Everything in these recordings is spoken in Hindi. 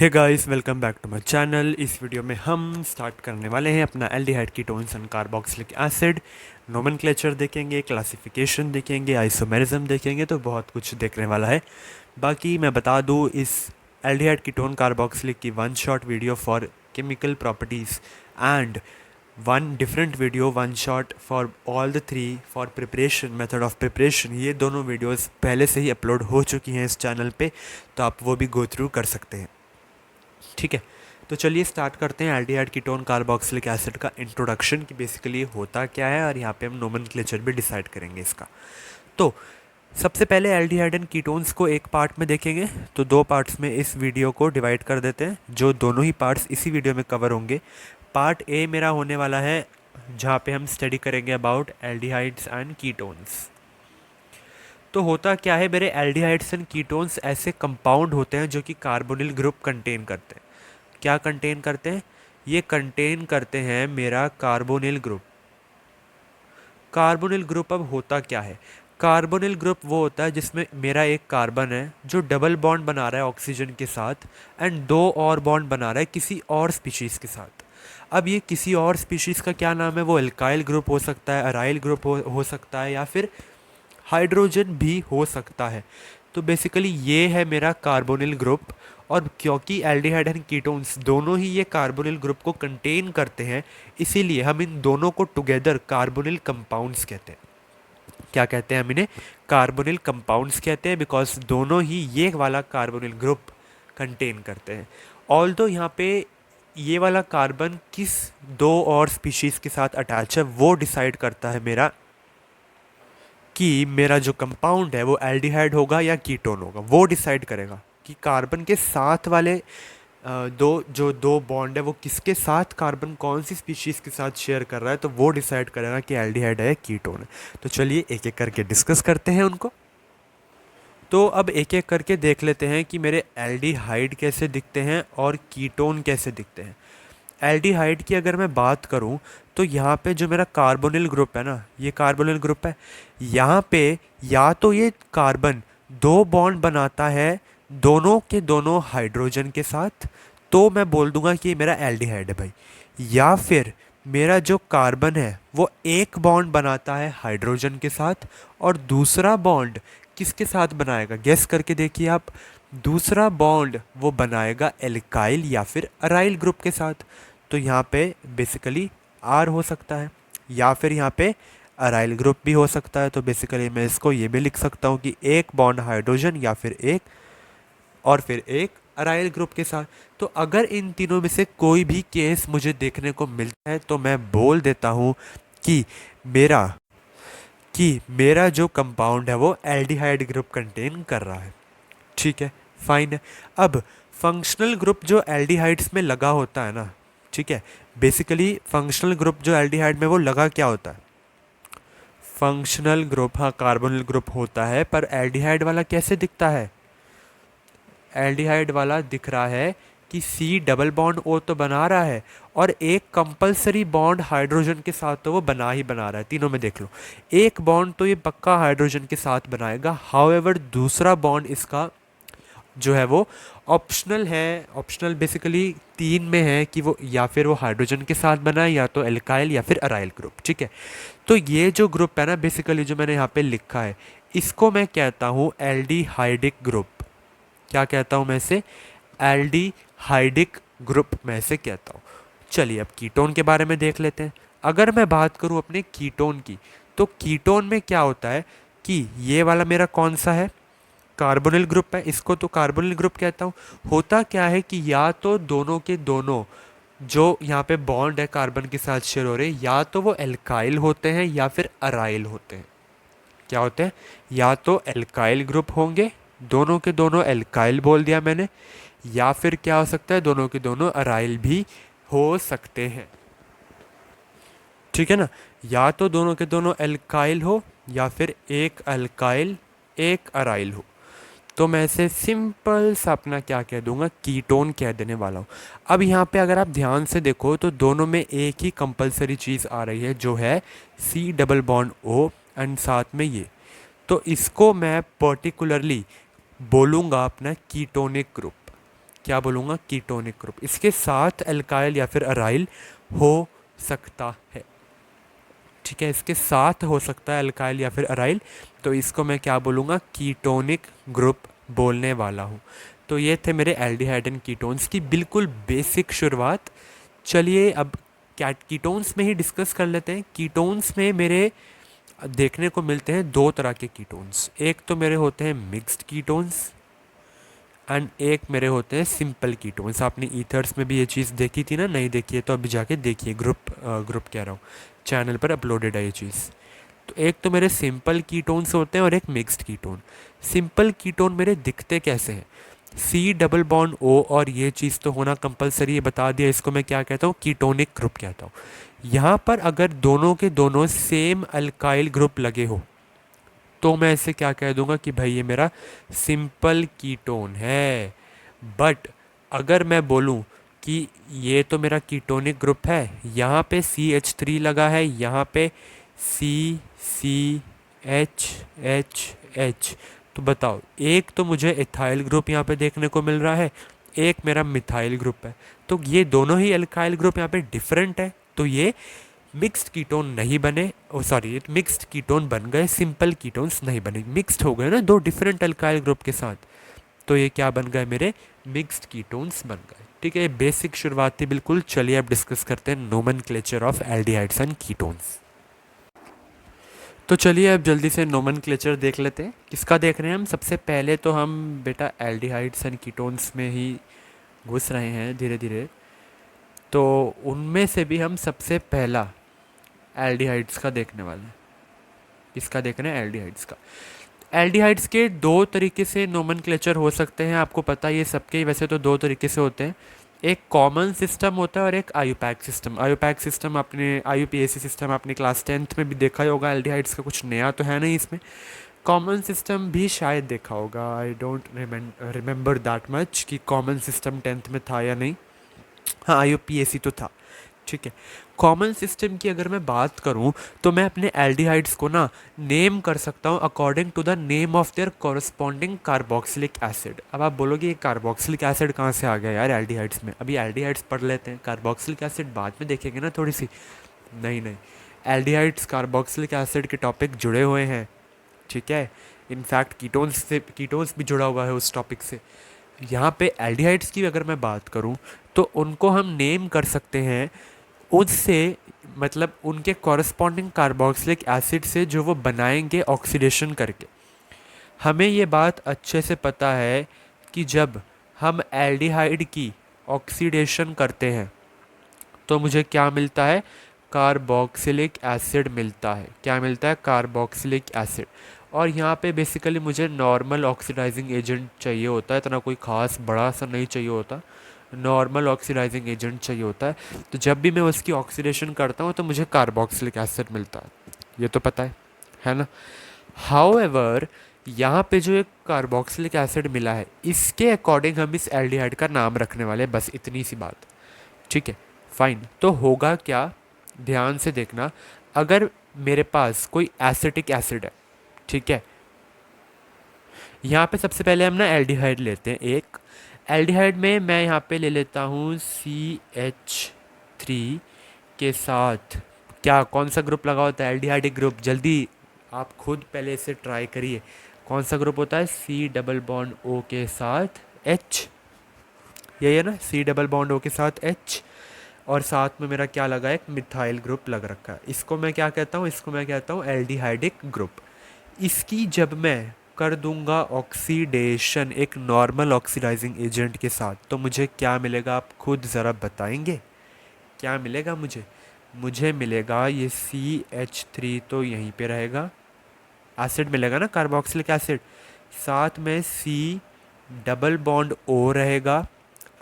Hey guys, welcome back to my channel. इस वीडियो में हम स्टार्ट करने वाले हैं अपना aldehyde ketones and carboxylic acid nomenclature देखेंगे, क्लासिफिकेशन देखेंगे, आइसोमेरिज्म देखेंगे, तो बहुत कुछ देखने वाला है। बाकी मैं बता दूँ, इस एल्डिहाइड कीटोन कार्बोक्सिलिक की one shot video for chemical properties and one different video one shot for all the three for preparation, method of preparation, ये दोनों वीडियोस पहले से ही अपलोड हो चुकी हैं इस चैनल पे, तो आप वो भी गो थ्रू कर सकते हैं। ठीक है, तो चलिए स्टार्ट करते हैं एल्डिहाइड कीटोन कार्बोक्सिलिक एसिड का इंट्रोडक्शन कि बेसिकली होता क्या है, और यहाँ पे हम नोमेनक्लेचर भी डिसाइड करेंगे इसका। तो सबसे पहले एल्डिहाइड एंड कीटोन्स को एक पार्ट में देखेंगे, तो दो पार्ट्स में इस वीडियो को डिवाइड कर देते हैं, जो दोनों ही पार्ट्स इसी वीडियो में कवर होंगे। पार्ट ए मेरा होने वाला है जहाँ पे हम स्टडी करेंगे अबाउट एल्डिहाइड्स एंड कीटोन्स। तो होता क्या है, मेरे एल्डिहाइड्स एंड कीटोन्स ऐसे कंपाउंड होते हैं जो कि कार्बोनिल ग्रुप कंटेन करते हैं। क्या कंटेन करते हैं? ये कंटेन करते हैं मेरा कार्बोनिल ग्रुप। कार्बोनिल ग्रुप अब होता क्या है? कार्बोनिल ग्रुप वो होता है जिसमें मेरा एक कार्बन है जो डबल बॉन्ड बना रहा है ऑक्सीजन के साथ, एंड दो और बॉन्ड बना रहा है किसी और स्पीशीज़ के साथ। अब ये किसी और स्पीशीज़ का क्या नाम है? वो एल्काइल ग्रुप हो सकता है, अराइल ग्रुप हो सकता है, या फिर हाइड्रोजन भी हो सकता है। तो बेसिकली ये है मेरा कार्बोनिल ग्रुप, और क्योंकि एल्डिहाइड एंड कीटोन्स दोनों ही ये कार्बोनिल ग्रुप को कंटेन करते हैं, इसीलिए हम इन दोनों को टुगेदर कार्बोनिल कंपाउंड्स कहते हैं। क्या कहते हैं हम इन्हें? कार्बोनिल कंपाउंड्स कहते हैं, बिकॉज दोनों ही ये वाला कार्बोनिल ग्रुप कंटेन करते हैं। ऑल्दो यहाँ पे ये वाला कार्बन किस दो और स्पीशीज़ के साथ अटैच है वो डिसाइड करता है मेरा कि मेरा जो कंपाउंड है वो एल्डिहाइड होगा या कीटोन होगा। वो डिसाइड करेगा कि कार्बन के साथ वाले दो बॉन्ड है वो किसके साथ, कार्बन कौन सी स्पीशीज़ के साथ शेयर कर रहा है, तो वो डिसाइड करेगा कि एल्डिहाइड है या कीटोन है। तो चलिए एक एक करके डिस्कस करते हैं उनको। तो अब एक एक करके देख लेते हैं कि मेरे एल्डिहाइड कैसे दिखते हैं और कीटोन कैसे दिखते हैं। एल्डिहाइड की अगर मैं बात करूं, तो यहाँ पे जो मेरा कार्बोनिल ग्रुप है ना, ये कार्बोनिल ग्रुप है, यहाँ पे या तो ये कार्बन दो बॉन्ड बनाता है दोनों के दोनों हाइड्रोजन के साथ, तो मैं बोल दूंगा कि ये मेरा एल्डिहाइड है भाई। या फिर मेरा जो कार्बन है वो एक बॉन्ड बनाता है हाइड्रोजन के साथ, और दूसरा बॉन्ड किसके साथ बनाएगा? गेस करके देखिए आप। दूसरा बॉन्ड वो बनाएगा एल्काइल या फिर अराइल ग्रुप के साथ। तो यहाँ पे बेसिकली आर हो सकता है, या फिर यहाँ पे अराइल ग्रुप भी हो सकता है। तो बेसिकली मैं इसको ये भी लिख सकता हूँ कि एक बॉन्ड हाइड्रोजन या फिर एक अराइल ग्रुप के साथ। तो अगर इन तीनों में से कोई भी केस मुझे देखने को मिलता है, तो मैं बोल देता हूँ कि मेरा मेरा जो कंपाउंड है वो एल्डिहाइड ग्रुप कंटेन कर रहा है। ठीक है, फाइन है। अब फंक्शनल ग्रुप जो एल्डिहाइड्स में लगा होता है ना, ठीक है, बेसिकली फंक्शनल ग्रुप जो एल्डिहाइड में वो लगा क्या होता है? फंक्शनल ग्रुप, हाँ, कार्बोनिल ग्रुप होता है, पर एल्डिहाइड वाला कैसे दिखता है? एल्डिहाइड वाला दिख रहा है कि सी डबल बॉन्ड ओ तो बना रहा है, और एक कंपलसरी बॉन्ड हाइड्रोजन के साथ तो वो बना ही बना रहा है। तीनों में देख लो, एक बॉन्ड तो ये पक्का हाइड्रोजन के साथ बनाएगा। हाउएवर दूसरा बॉन्ड इसका जो है वो ऑप्शनल है। ऑप्शनल बेसिकली तीन में है कि वो या फिर वो हाइड्रोजन के साथ बनाए, या तो एल्काइल या फिर अराइल ग्रुप। ठीक है, तो ये जो ग्रुप है ना, बेसिकली जो मैंने यहाँ पे लिखा है, इसको मैं कहता हूँ एल्डिहाइडिक ग्रुप। क्या कहता हूँ मैं इसे? एल्डिहाइडिक ग्रुप मैं इसे कहता हूँ। चलिए अब कीटोन के बारे में देख लेते हैं। अगर मैं बात करूँ अपने कीटोन की, तो कीटोन में क्या होता है कि ये वाला मेरा कौन सा है? कार्बोनिल ग्रुप है, इसको तो कार्बोनिल ग्रुप कहता हूँ। होता क्या है कि या तो दोनों के दोनों जो यहाँ पे बॉन्ड है कार्बन के साथ शेयर हो रहे हैं, या तो वो एल्काइल होते हैं या फिर अराइल होते हैं। क्या होते हैं? या तो एल्काइल ग्रुप होंगे, दोनों के दोनों एल्काइल बोल दिया मैंने, या फिर क्या हो सकता है, दोनों के दोनों अराइल भी हो सकते हैं। ठीक है ना, या तो दोनों के दोनों एल्काइल हो, या फिर एक एल्काइल एक अराइल हो। तो मैं इसे सिंपल सा अपना क्या कह दूंगा, कीटोन कह देने वाला हूँ। अब यहाँ पे अगर आप ध्यान से देखो, तो दोनों में एक ही कंपलसरी चीज़ आ रही है, जो है C double bond O, and साथ में ये। तो इसको मैं पर्टिकुलरली बोलूँगा अपना कीटोनिक ग्रुप। क्या बोलूँगा, कीटोनिक ग्रुप। इसके साथ अल्काइल या फिर अराइल हो सकता है, ठीक है, इसके साथ हो सकता है अल्काइल या फिर अराइल, तो इसको मैं क्या बोलूँगा, कीटोनिक ग्रुप बोलने वाला हूँ। तो ये थे मेरे एल्डिहाइड एंड कीटोन्स की बिल्कुल बेसिक शुरुआत। चलिए अब क्या कीटोन्स में ही डिस्कस कर लेते हैं। कीटोन्स में मेरे देखने को मिलते हैं दो तरह के कीटोन्स। एक तो मेरे होते हैं मिक्स्ड कीटोन्स एंड एक मेरे होते हैं सिंपल कीटोन्स। आपने ईथर्स में भी ये चीज़ देखी थी ना, नहीं देखी है तो अभी जाके देखिए, ग्रुप कह रहा हूँ, चैनल पर अपलोडेड है ये चीज़। तो एक तो मेरे सिंपल कीटोन्स होते हैं और एक मिक्स्ड कीटोन। सिंपल कीटोन मेरे दिखते कैसे हैं, सी डबल बॉन्ड ओ, और ये चीज़ तो होना कंपलसरी है, बता दिया। इसको मैं क्या कहता हूँ, कीटोनिक ग्रुप कहता हूँ। यहाँ पर अगर दोनों के दोनों सेम अल्काइल ग्रुप लगे हो तो मैं इसे क्या कह दूंगा कि भाई ये मेरा सिंपल कीटोन है। बट अगर मैं बोलूं कि ये तो मेरा कीटोनिक ग्रुप है, यहाँ पे CH3 लगा है, यहाँ पे CCHHH, तो बताओ, एक तो मुझे इथाइल ग्रुप यहाँ पे देखने को मिल रहा है, एक मेरा मिथाइल ग्रुप है, तो ये दोनों ही अल्काइल ग्रुप यहाँ पे डिफरेंट है, तो ये मिक्स्ड कीटोन नहीं बने। ओ सॉरी, मिक्स्ड कीटोन बन गए, सिंपल कीटोन्स नहीं बने, मिक्स्ड हो गए ना दो डिफरेंट अल्काइल ग्रुप के साथ, तो ये क्या बन गए, मेरे मिक्स्ड कीटोन्स बन गए। ठीक है, बेसिक शुरुआत थी बिल्कुल। चलिए अब डिस्कस करते हैं nomenclature of aldehydes and ketones. तो चलिए अब जल्दी से नोमेनक्लेचर देख लेते हैं। किसका देख रहे हैं हम, सबसे पहले तो हम बेटा एल्डिहाइड्स एंड कीटोन्स में ही घुस रहे हैं धीरे धीरे। तो उनमें से भी हम सबसे पहला एल्डिहाइड्स का देखने वाले हैं। किसका देख रहे हैं, एल्डिहाइड्स का। एल्डिहाइड्स के दो तरीके से नोमेनक्लेचर हो सकते हैं, आपको पता है ये सबके, वैसे तो दो तरीके से होते हैं। एक कॉमन सिस्टम होता है और एक आयुपैक सिस्टम। आयुपैक सिस्टम आपने, IUPAC सिस्टम आपने क्लास 10th में भी देखा ही होगा। एल्डिहाइड्स का कुछ नया तो है नहीं इसमें। कॉमन सिस्टम भी शायद देखा होगा, I don't remember that much कि कॉमन सिस्टम 10th में था या नहीं। हाँ, IUPAC तो था, ठीक है। कॉमन सिस्टम की अगर मैं बात करूं तो मैं अपने एल्डिहाइड्स को ना नेम कर सकता हूं according to the name of their corresponding carboxylic acid. अब आप बोलोगे ये कार्बोक्सिलिक एसिड कहाँ से आ गया यार एल्डिहाइड्स में, अभी एल्डिहाइड्स पढ़ लेते हैं, कार्बोक्सिलिक एसिड बाद में देखेंगे ना थोड़ी सी। नहीं नहीं, एल्डिहाइड्स कार्बोक्सिलिक एसिड के टॉपिक जुड़े हुए हैं, ठीक है। इनफैक्ट कीटोन्स भी जुड़ा हुआ है उस टॉपिक से। यहाँ पे एल्डिहाइड्स की अगर मैं बात करूँ तो उनको हम नेम कर सकते हैं उससे, मतलब उनके कॉरस्पॉन्डिंग कार्बोक्सिलिक एसिड से जो वो बनाएंगे ऑक्सीडेशन करके। हमें ये बात अच्छे से पता है कि जब हम एल्डिहाइड की ऑक्सीडेशन करते हैं तो मुझे क्या मिलता है, कार्बोक्सिलिक एसिड मिलता है। क्या मिलता है, कार्बोक्सिलिक एसिड। और यहाँ पे बेसिकली मुझे नॉर्मल ऑक्सीडाइजिंग एजेंट चाहिए होता है, इतना कोई ख़ास बड़ा सा नहीं चाहिए होता, नॉर्मल ऑक्सीडाइजिंग एजेंट चाहिए होता है। तो जब भी मैं उसकी ऑक्सीडेशन करता हूँ तो मुझे कार्बोक्सिलिक एसिड मिलता है, ये तो पता है ना। हाउएवर यहाँ पे जो एक कार्बोक्सिलिक एसिड मिला है इसके अकॉर्डिंग हम इस एल्डिहाइड का नाम रखने वाले हैं, बस इतनी सी बात, ठीक है। फाइन, तो होगा क्या, ध्यान से देखना। अगर मेरे पास कोई एसिटिक एसिड है, ठीक है, यहाँ पे सबसे पहले हम ना एल्डिहाइड लेते हैं। एक एल्डिहाइड में मैं यहाँ पे ले लेता हूँ CH3 के साथ, क्या कौन सा ग्रुप लगा होता है, एल्डिहाइडिक ग्रुप। जल्दी आप खुद पहले इसे ट्राई करिए, कौन सा ग्रुप होता है, C डबल बॉन्ड O के साथ H, यही है ना, C डबल बॉन्ड O के साथ H, और साथ में मेरा क्या लगा है, एक मिथाइल ग्रुप लग रखा है। इसको मैं क्या कहता हूँ, इसको मैं कहता हूँ एल्डिहाइडिक ग्रुप। इसकी जब मैं कर दूंगा ऑक्सीडेशन एक नॉर्मल ऑक्सीडाइजिंग एजेंट के साथ तो मुझे क्या मिलेगा, आप खुद ज़रा बताएंगे क्या मिलेगा मुझे। मुझे मिलेगा ये CH3 तो यहीं पे रहेगा, एसिड मिलेगा ना, कार्बोक्सिलिक एसिड, साथ में C डबल बॉन्ड O रहेगा,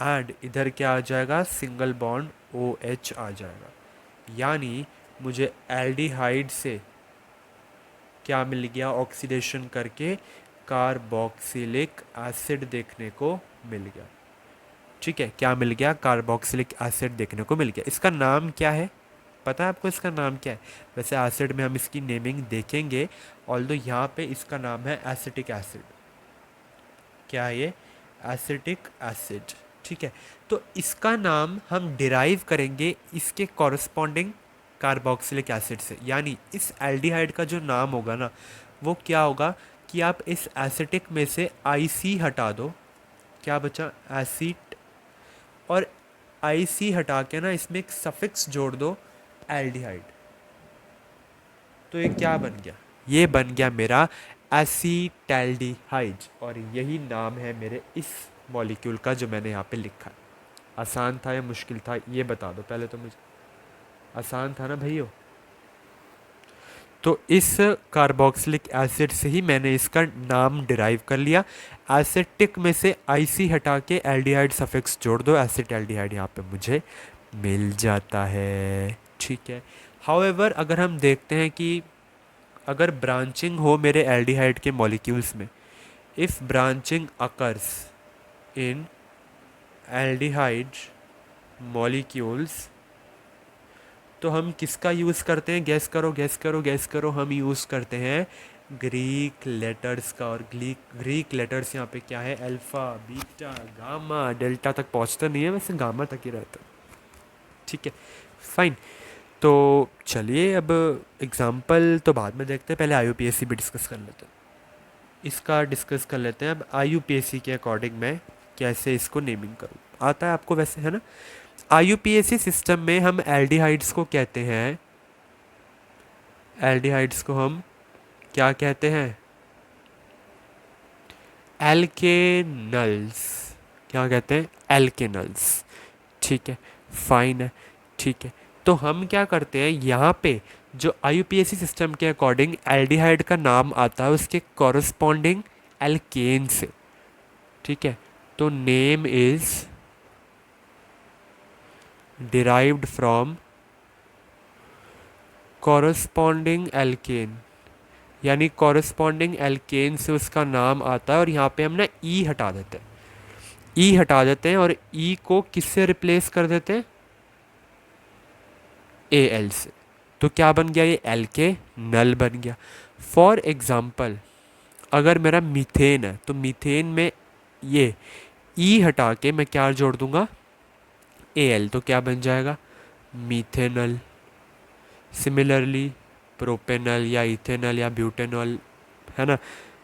एंड इधर क्या आ जाएगा, सिंगल बॉन्ड OH आ जाएगा। यानी मुझे एल्डिहाइड से क्या मिल गया, ऑक्सीडेशन करके कार्बोक्सिलिक एसिड देखने को मिल गया, ठीक है। क्या मिल गया, कार्बोक्सिलिक एसिड देखने को मिल गया। इसका नाम क्या है, पता है आपको इसका नाम क्या है, वैसे एसिड में हम इसकी नेमिंग देखेंगे, ऑल्दो यहाँ पे इसका नाम है एसिटिक एसिड। क्या है ये, एसिटिक एसिड, ठीक है। तो इसका नाम हम डिराइव करेंगे इसके कॉरस्पॉन्डिंग कार्बोक्सिलिक एसिड से, यानी इस एल्डिहाइड का जो नाम होगा ना वो क्या होगा कि आप इस एसिटिक में से आई सी हटा दो, क्या बचा एसिड, और आई सी हटा के ना इसमें एक सफिक्स जोड़ दो एल्डिहाइड। तो ये क्या बन गया, ये बन गया मेरा एसीटैल्डिहाइड, और यही नाम है मेरे इस मॉलिक्यूल का जो मैंने यहाँ पे लिखा है। आसान था या मुश्किल था ये बता दो पहले तो मुझे। आसान था ना भैया। तो इस कार्बोक्सिलिक एसिड से ही मैंने इसका नाम डिराइव कर लिया। एसिटिक में से आईसी हटा के एल्डिहाइड सफिक्स जोड़ दो, एसिटैल्डिहाइड यहाँ पे मुझे मिल जाता है। ठीक है। हाउएवर अगर हम देखते हैं कि अगर ब्रांचिंग हो मेरे एल्डिहाइड के मॉलिक्यूल्स में, if branching occurs in aldehyde molecules, तो हम किसका यूज़ करते हैं, गैस करो गैस करो गैस करो, हम यूज़ करते हैं ग्रीक लेटर्स का। और ग्रीक लेटर्स यहाँ पे क्या है, अल्फ़ा बीटा गामा डेल्टा तक पहुँचता नहीं है, वैसे गामा तक ही रहता है। ठीक है, फाइन। तो चलिए अब एग्जाम्पल तो बाद में देखते हैं, पहले IUPAC भी डिस्कस कर लेते हैं। इसका डिस्कस कर लेते हैं अब IUPAC के अकॉर्डिंग मैं कैसे इसको नेमिंग करूँ। आता है आपको वैसे, है ना। IUPAC सिस्टम में हम एल्डिहाइड्स को कहते हैं, एल्डिहाइड्स को हम क्या कहते हैं, एल्केनल्स। क्या कहते हैं, एल्केनल्स। ठीक है, फाइन है। ठीक है, तो हम क्या करते हैं यहाँ पे जो IUPAC सिस्टम के अकॉर्डिंग एल्डिहाइड का नाम आता है उसके कॉरस्पॉन्डिंग एल्केन से। ठीक है, तो name is derived from corresponding alkane, यानी कॉरस्पॉन्डिंग एल्केन से उसका नाम आता है। और यहाँ पे हम ना ई हटा देते हैं, ई हटा देते हैं और ई को किससे रिप्लेस कर देते हैं, AL से। तो क्या बन गया, ये एल्के नल बन गया। फॉर एग्ज़ाम्पल अगर मेरा मीथेन है तो मीथेन में ये ई हटा के मैं क्या जोड़ दूंगा, AL, तो क्या बन जाएगा, मीथेनल। सिमिलरली प्रोपेनल या इथेनल या ब्यूटेनॉल, है ना।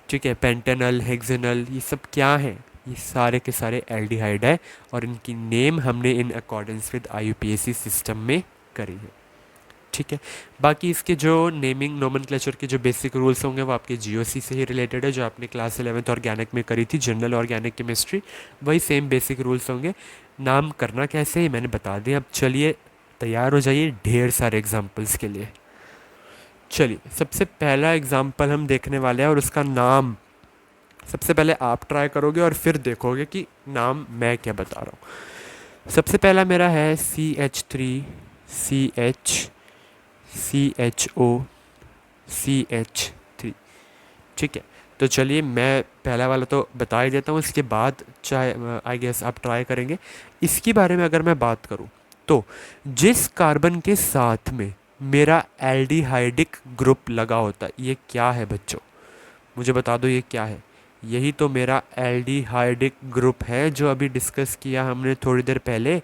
ठीक है, पेंटेनल, हेक्सेनल, ये सब क्या है, ये सारे के सारे एल्डिहाइड है और इनकी नेम हमने in accordance with IUPAC system में करी है। ठीक है, बाकी इसके जो नेमिंग नोमेनक्लेचर के जो बेसिक रूल्स होंगे वो आपके GOC से ही रिलेटेड है, जो आपने क्लास 11th ऑर्गेनिक में करी थी, जनरल ऑर्गेनिक केमिस्ट्री। वही सेम बेसिक रूल्स होंगे। नाम करना कैसे ही मैंने बता दिया। अब चलिए तैयार हो जाइए ढेर सारे एग्जाम्पल्स के लिए। चलिए सबसे पहला एग्जाम्पल हम देखने वाले हैं और उसका नाम सबसे पहले आप ट्राई करोगे और फिर देखोगे कि नाम मैं क्या बता रहा हूँ। सबसे पहला मेरा है CH3CHCHO CH3। ठीक है, तो चलिए मैं पहला वाला तो बता ही देता हूँ, इसके बाद चाहे आई गेस आप ट्राई करेंगे। इसके बारे में अगर मैं बात करूँ तो जिस कार्बन के साथ में मेरा एल्डिहाइडिक ग्रुप लगा होता है, ये क्या है बच्चों, मुझे बता दो ये क्या है। यही तो मेरा एल्डिहाइडिक ग्रुप है जो अभी डिस्कस किया हमने थोड़ी देर पहले।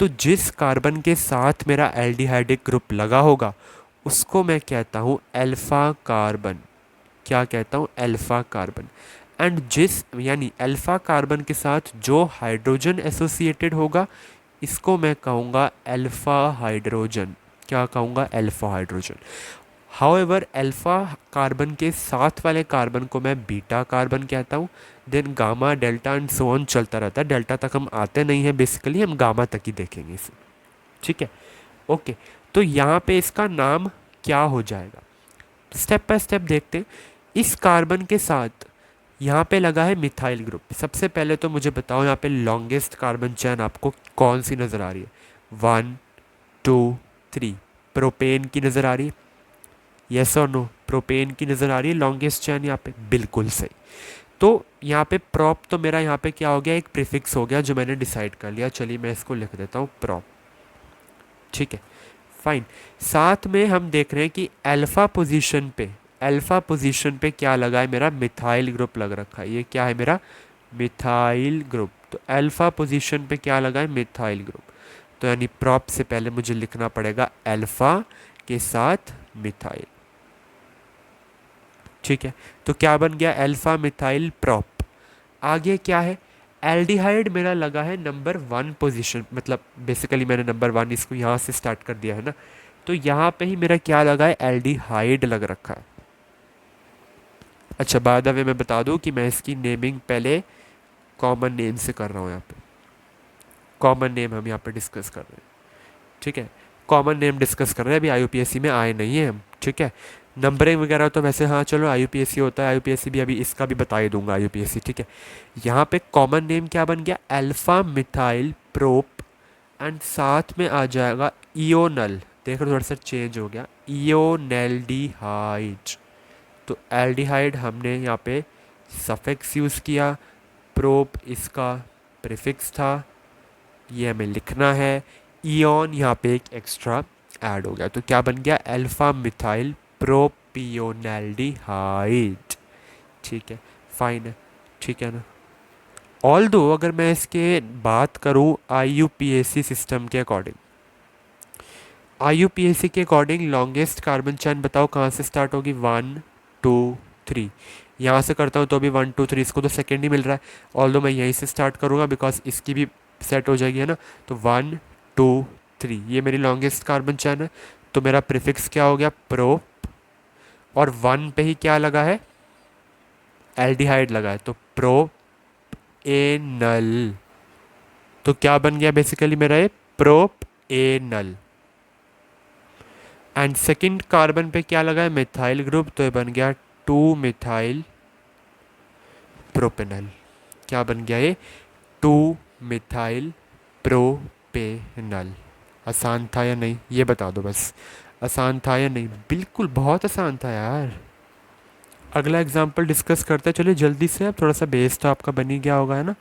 तो जिस कार्बन के साथ मेरा एल्डिहाइडिक ग्रुप लगा होगा उसको मैं कहता हूँ अल्फ़ा कार्बन। क्या कहता हूँ, अल्फ़ा कार्बन। एंड जिस यानी अल्फ़ा कार्बन के साथ जो हाइड्रोजन एसोसिएटेड होगा इसको मैं कहूँगा अल्फ़ा हाइड्रोजन। क्या कहूँगा, alpha hydrogen. However alpha carbon के साथ वाले कार्बन को मैं बीटा कार्बन कहता हूँ। Then gamma delta and so on चलता रहता है, डेल्टा तक हम आते नहीं हैं, बेसिकली हम गामा तक ही देखेंगे इसे। ठीक है, ओके। तो यहाँ पे इसका नाम क्या हो जाएगा, स्टेप बाय स्टेप देखते हैं। इस कार्बन के साथ यहाँ पे लगा है मिथाइल ग्रुप। सबसे पहले तो मुझे बताओ यहाँ पे लॉन्गेस्ट कार्बन चेन आपको कौन सी नज़र आ रही है, 1 2 3 प्रोपेन की नज़र आ रही है, यस और नो, प्रोपेन की नज़र आ रही है लॉन्गेस्ट चेन यहाँ पे, बिल्कुल सही। तो यहाँ पे प्रॉप तो मेरा यहाँ पे क्या हो गया, एक प्रीफिक्स हो गया जो मैंने डिसाइड कर लिया। चलिए मैं इसको लिख देता हूँ प्रॉप। ठीक है, फाइन। साथ में हम देख रहे हैं कि अल्फ़ा पोजीशन पे क्या लगा है, मेरा मिथाइल ग्रुप लग रखा है। ये क्या है मेरा मिथाइल ग्रुप। तो अल्फ़ा पोजीशन पे क्या लगा है, मिथाइल ग्रुप। तो यानी प्रॉप से पहले मुझे लिखना पड़ेगा अल्फ़ा के साथ मिथाइल। ठीक है, तो क्या बन गया, अल्फ़ा मिथाइल प्रॉप। आगे क्या है, एल्डिहाइड मेरा लगा है नंबर 1 पोजीशन, मतलब बेसिकली मैंने नंबर 1 इसको यहाँ से स्टार्ट कर दिया है ना, तो यहाँ पे ही मेरा क्या लगा है, एल्डिहाइड लग रखा है। अच्छा, बाय द वे मैं बता दूं कि मैं इसकी नेमिंग पहले कॉमन नेम से कर रहा हूँ। यहाँ पे कॉमन नेम हम यहाँ पे डिस्कस कर रहे हैं। ठीक है, कॉमन नेम डिस्कस कर रहे हैं, अभी आईयूपीएससी में आए नहीं है हम। ठीक है, नंबरिंग वगैरह तो वैसे हाँ चलो आईयूपीएससी होता है, आईयूपीएससी भी अभी इसका भी बता ही दूंगा आईयूपीएससी। ठीक है, यहाँ पे कॉमन नेम क्या बन गया, अल्फा मिथाइल प्रोप, एंड साथ में आ जाएगा इयोनल। देखो थोड़ा सा चेंज हो गया, इयोनेल्डिहाइड। तो एल्डिहाइड हमने यहाँ पे सफिक्स यूज़ किया, प्रोप इसका प्रीफिक्स था, ये हमें लिखना है। इयन यहाँ पे एक एक्स्ट्रा ऐड हो गया, तो क्या बन गया, अल्फा मिथाइल प्रोपियोनैल्डिहाइड। ठीक है, फाइन है, ठीक है ना। ऑल दो अगर मैं इसके बात करूँ आईयूपीएसी सिस्टम के अकॉर्डिंग, आईयूपीएसी के अकॉर्डिंग लॉन्गेस्ट कार्बन चेन बताओ कहाँ से स्टार्ट होगी, 1 2 3। यहाँ से करता हूँ तो भी 1 2 3, इसको तो सेकेंड ही मिल रहा है, ऑल दो मैं यहीं से स्टार्ट करूँगा बिकॉज इसकी भी सेट हो जाएगी है ना। तो 1 2 3 ये मेरी लॉन्गेस्ट कार्बन चेन है, तो मेरा प्रीफिक्स क्या हो गया, प्रो, और 1 पे ही क्या लगा है, एल्डिहाइड लगा है, तो प्रो एनल। तो क्या बन गया बेसिकली मेरा ये, prop anal. And second carbon पे क्या लगा है, मिथाइल ग्रुप, तो ये बन गया 2 मिथाइल प्रोपेनल। क्या बन गया ये, 2 मिथाइल प्रोपेनल। आसान था या नहीं, ये बता दो बस, आसान था या नहीं, बिल्कुल बहुत आसान था यार। अगला एग्जाम्पल डिस्कस करते हैं, चलिए जल्दी से, अब थोड़ा सा बेस तो आपका बन ही गया होगा है ना।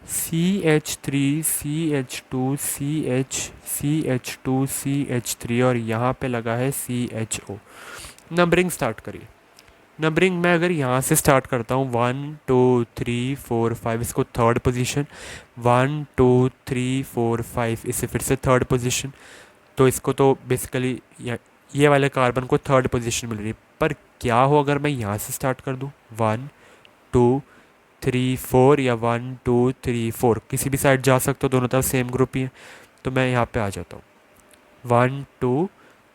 CH3 CH2 CH CH2 CH3 और यहाँ पे लगा है CHO। नंबरिंग स्टार्ट करिए। नंबरिंग मैं अगर यहाँ से स्टार्ट करता हूँ, 1 2 3 4 5, इसको थर्ड पोजीशन, 1 2 3 4 5 इसे फिर से थर्ड पोजीशन। तो इसको तो बेसिकली ये वाले कार्बन को थर्ड पोजीशन मिल रही है, पर क्या हो अगर मैं यहाँ से स्टार्ट कर दूँ, 1 2 3 4 या 1 2 3 4, किसी भी साइड जा सकते हो, दोनों तरफ सेम ग्रुप ही है। तो मैं यहाँ पे आ जाता हूँ, 1 2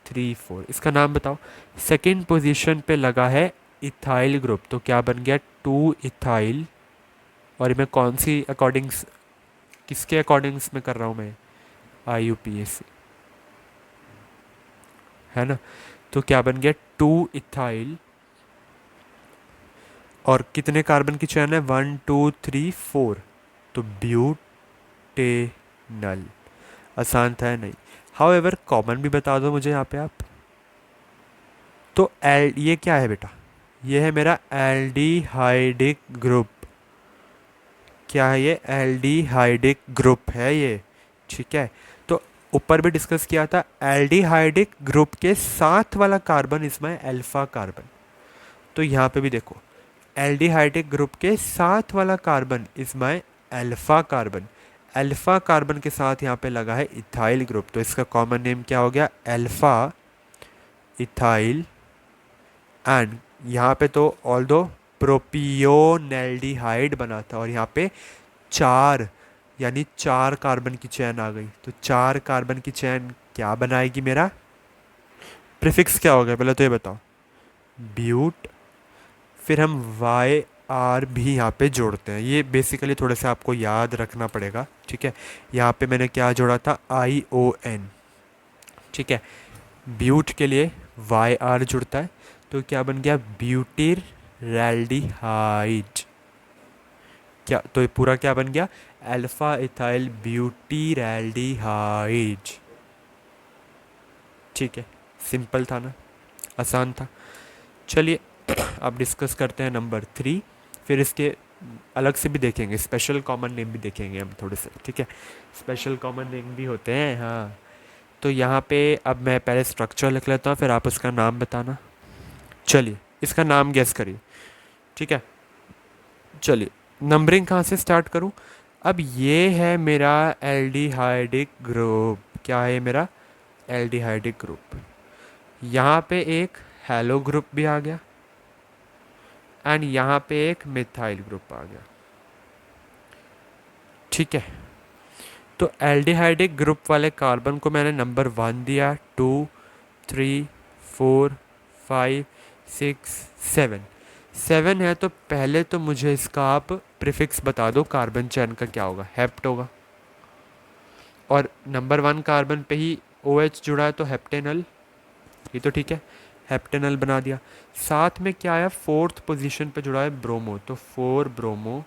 3 4, इसका नाम बताओ। सेकेंड पोजीशन पे लगा है इथाइल ग्रुप, तो क्या बन गया, 2 इथाइल। और मैं कौन सी अकॉर्डिंग्स, किसके अकॉर्डिंग्स में कर रहा हूँ मैं, आईयूपीएसी है ना। तो क्या बन गया, 2 इथाइल, और कितने कार्बन की चेन है, 1 2 3 4, तो ब्यूटेनल। आसान था या नहीं, हाउ एवर कॉमन भी बता दो मुझे यहाँ पे आप। तो एल, ये क्या है बेटा, ये है मेरा एल्डिहाइडिक ग्रुप। क्या है ये, एल्डिहाइडिक ग्रुप है ये। ठीक है, तो ऊपर भी डिस्कस किया था, एल्डिहाइडिक ग्रुप के साथ वाला कार्बन इसमें अल्फा कार्बन। तो यहाँ पे भी देखो, एल्डिहाइडिक ग्रुप के साथ वाला कार्बन इसमें अल्फा कार्बन। अल्फा कार्बन के साथ यहाँ पे लगा है इथाइल ग्रुप, तो इसका कॉमन नेम क्या हो गया, अल्फा इथाइल। एंड यहाँ पे तो ऑल दो प्रोपियोनेल्डिहाइड बना था, और यहाँ पे 4 यानी 4 कार्बन की चेन आ गई, तो 4 कार्बन की चेन क्या बनाएगी, मेरा प्रीफिक्स क्या हो गया पहले तो ये बताओ, ब्यूट। फिर हम वाई आर भी यहाँ पे जोड़ते हैं, ये बेसिकली थोड़ा सा आपको याद रखना पड़ेगा। ठीक है, यहाँ पे मैंने क्या जोड़ा था, ION। ठीक है, ब्यूट के लिए वाई आर जुड़ता है, तो क्या बन गया, ब्यूटिर रैल्डिहाइड। क्या, तो ये पूरा क्या बन गया, अल्फा इथाइल ब्यूटीरैल्डिहाइड। ठीक है, सिंपल था ना, आसान था। चलिए अब डिस्कस करते हैं नंबर 3, फिर इसके अलग से भी देखेंगे, स्पेशल कॉमन नेम भी देखेंगे हम थोड़े से। ठीक है, स्पेशल कॉमन नेम भी होते हैं हाँ। तो यहाँ पे अब मैं पहले स्ट्रक्चर लिख लेता हूँ, फिर आप उसका नाम बताना। चलिए इसका नाम गेस करिए। ठीक है, चलिए नंबरिंग कहाँ से स्टार्ट करूँ, अब ये है मेरा एल्डिहाइडिक ग्रुप। क्या है मेरा? Aldehydic group. यहाँ पे एक हैलो ग्रुप भी आ गया एंड यहाँ पे एक मिथाइल ग्रुप आ गया। ठीक है, तो एल्डिहाइडिक ग्रुप वाले कार्बन को मैंने नंबर 1 दिया, 2, 3, 4, 5, 6, 7। 7 है तो पहले तो मुझे इसका आप प्रीफिक्स बता दो, कार्बन चेन का क्या होगा? हेप्ट होगा। और नंबर 1 कार्बन पे ही OH जुड़ा है तो हेप्टेनल, ये तो ठीक है, हेप्टेनल बना दिया। साथ में क्या है, 4th पोजीशन पे जुड़ा है ब्रोमो, तो 4 ब्रोमो।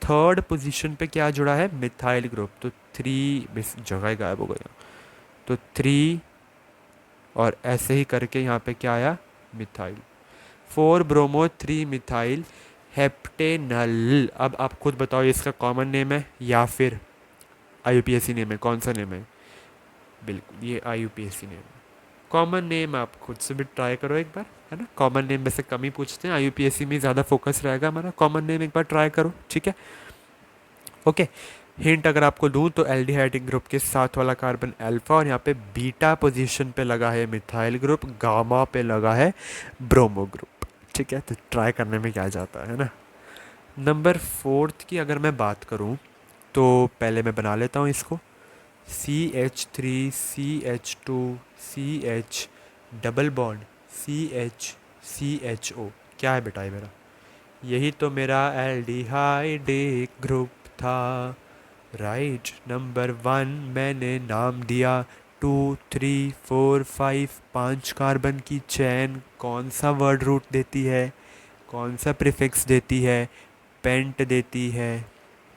3rd पोजीशन पे क्या जुड़ा है? मिथाइल ग्रुप, तो 3, जगह ही गायब हो गया, तो 3। और ऐसे ही करके यहाँ पे क्या आया? मिथाइल। 4 bromo 3 methyl heptanal. अब आप खुद बताओ इसका कॉमन नेम है या फिर IUPAC नेम है? कौन सा नेम है? बिल्कुल ये IUPAC नेम है। कॉमन नेम आप खुद से भी ट्राई करो एक बार, है ना? कॉमन नेम वैसे कम ही पूछते हैं, IUPAC में ज़्यादा फोकस रहेगा हमारा। कॉमन नेम एक बार ट्राई करो, ठीक है? ओके। हिंट अगर आपको दूं तो एल्डिहाइडिक ग्रुप के साथ वाला कार्बन अल्फा, और यहाँ पे बीटा पोजीशन पे लगा है मिथाइल ग्रुप, गामा पे लगा है ब्रोमो ग्रुप। ठीक है, तो ट्राई करने में क्या जाता है ना। नंबर 4th की अगर मैं बात करूं तो पहले मैं बना लेता हूं इसको। CH3CH2CH डबल बॉन्ड CH क्या है बेटा ये मेरा? यही तो मेरा एल्डिहाइडिक ग्रुप था। राइट, नंबर 1 मैंने नाम दिया। 2, 3, 4, 5, 5 कार्बन की चेन कौन सा वर्ड रूट देती है? कौन सा प्रीफिक्स देती है? पेंट देती है,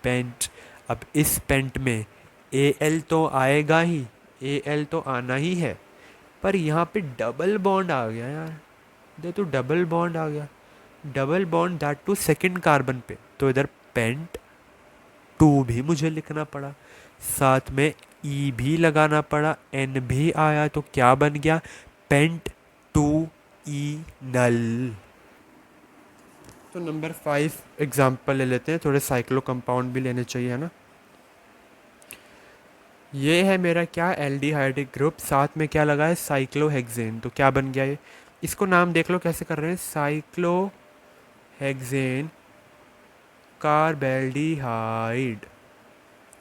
पेंट। अब इस पेंट में Al तो आएगा ही, Al तो आना ही है, पर यहाँ पे डबल बॉन्ड आ गया यार। इधर तो डबल बॉन्ड आ गया, double bond that to second carbon पे, तो इधर पेंट 2 भी मुझे लिखना पड़ा, साथ में E भी लगाना पड़ा, N भी आया, तो क्या बन गया? पेंट 2 E नल। तो नंबर 5 एग्जाम्पल ले लेते हैं, थोड़े साइक्लो कंपाउंड भी लेने चाहिए, है ना। ये है मेरा क्या? एल्डिहाइडिक ग्रुप, साथ में क्या लगा है? साइक्लोहेक्सेन। तो क्या बन गया ये? इसको नाम देख लो कैसे कर रहे हैं, साइक्लोहेक्सेन कार्बेल्डिहाइड।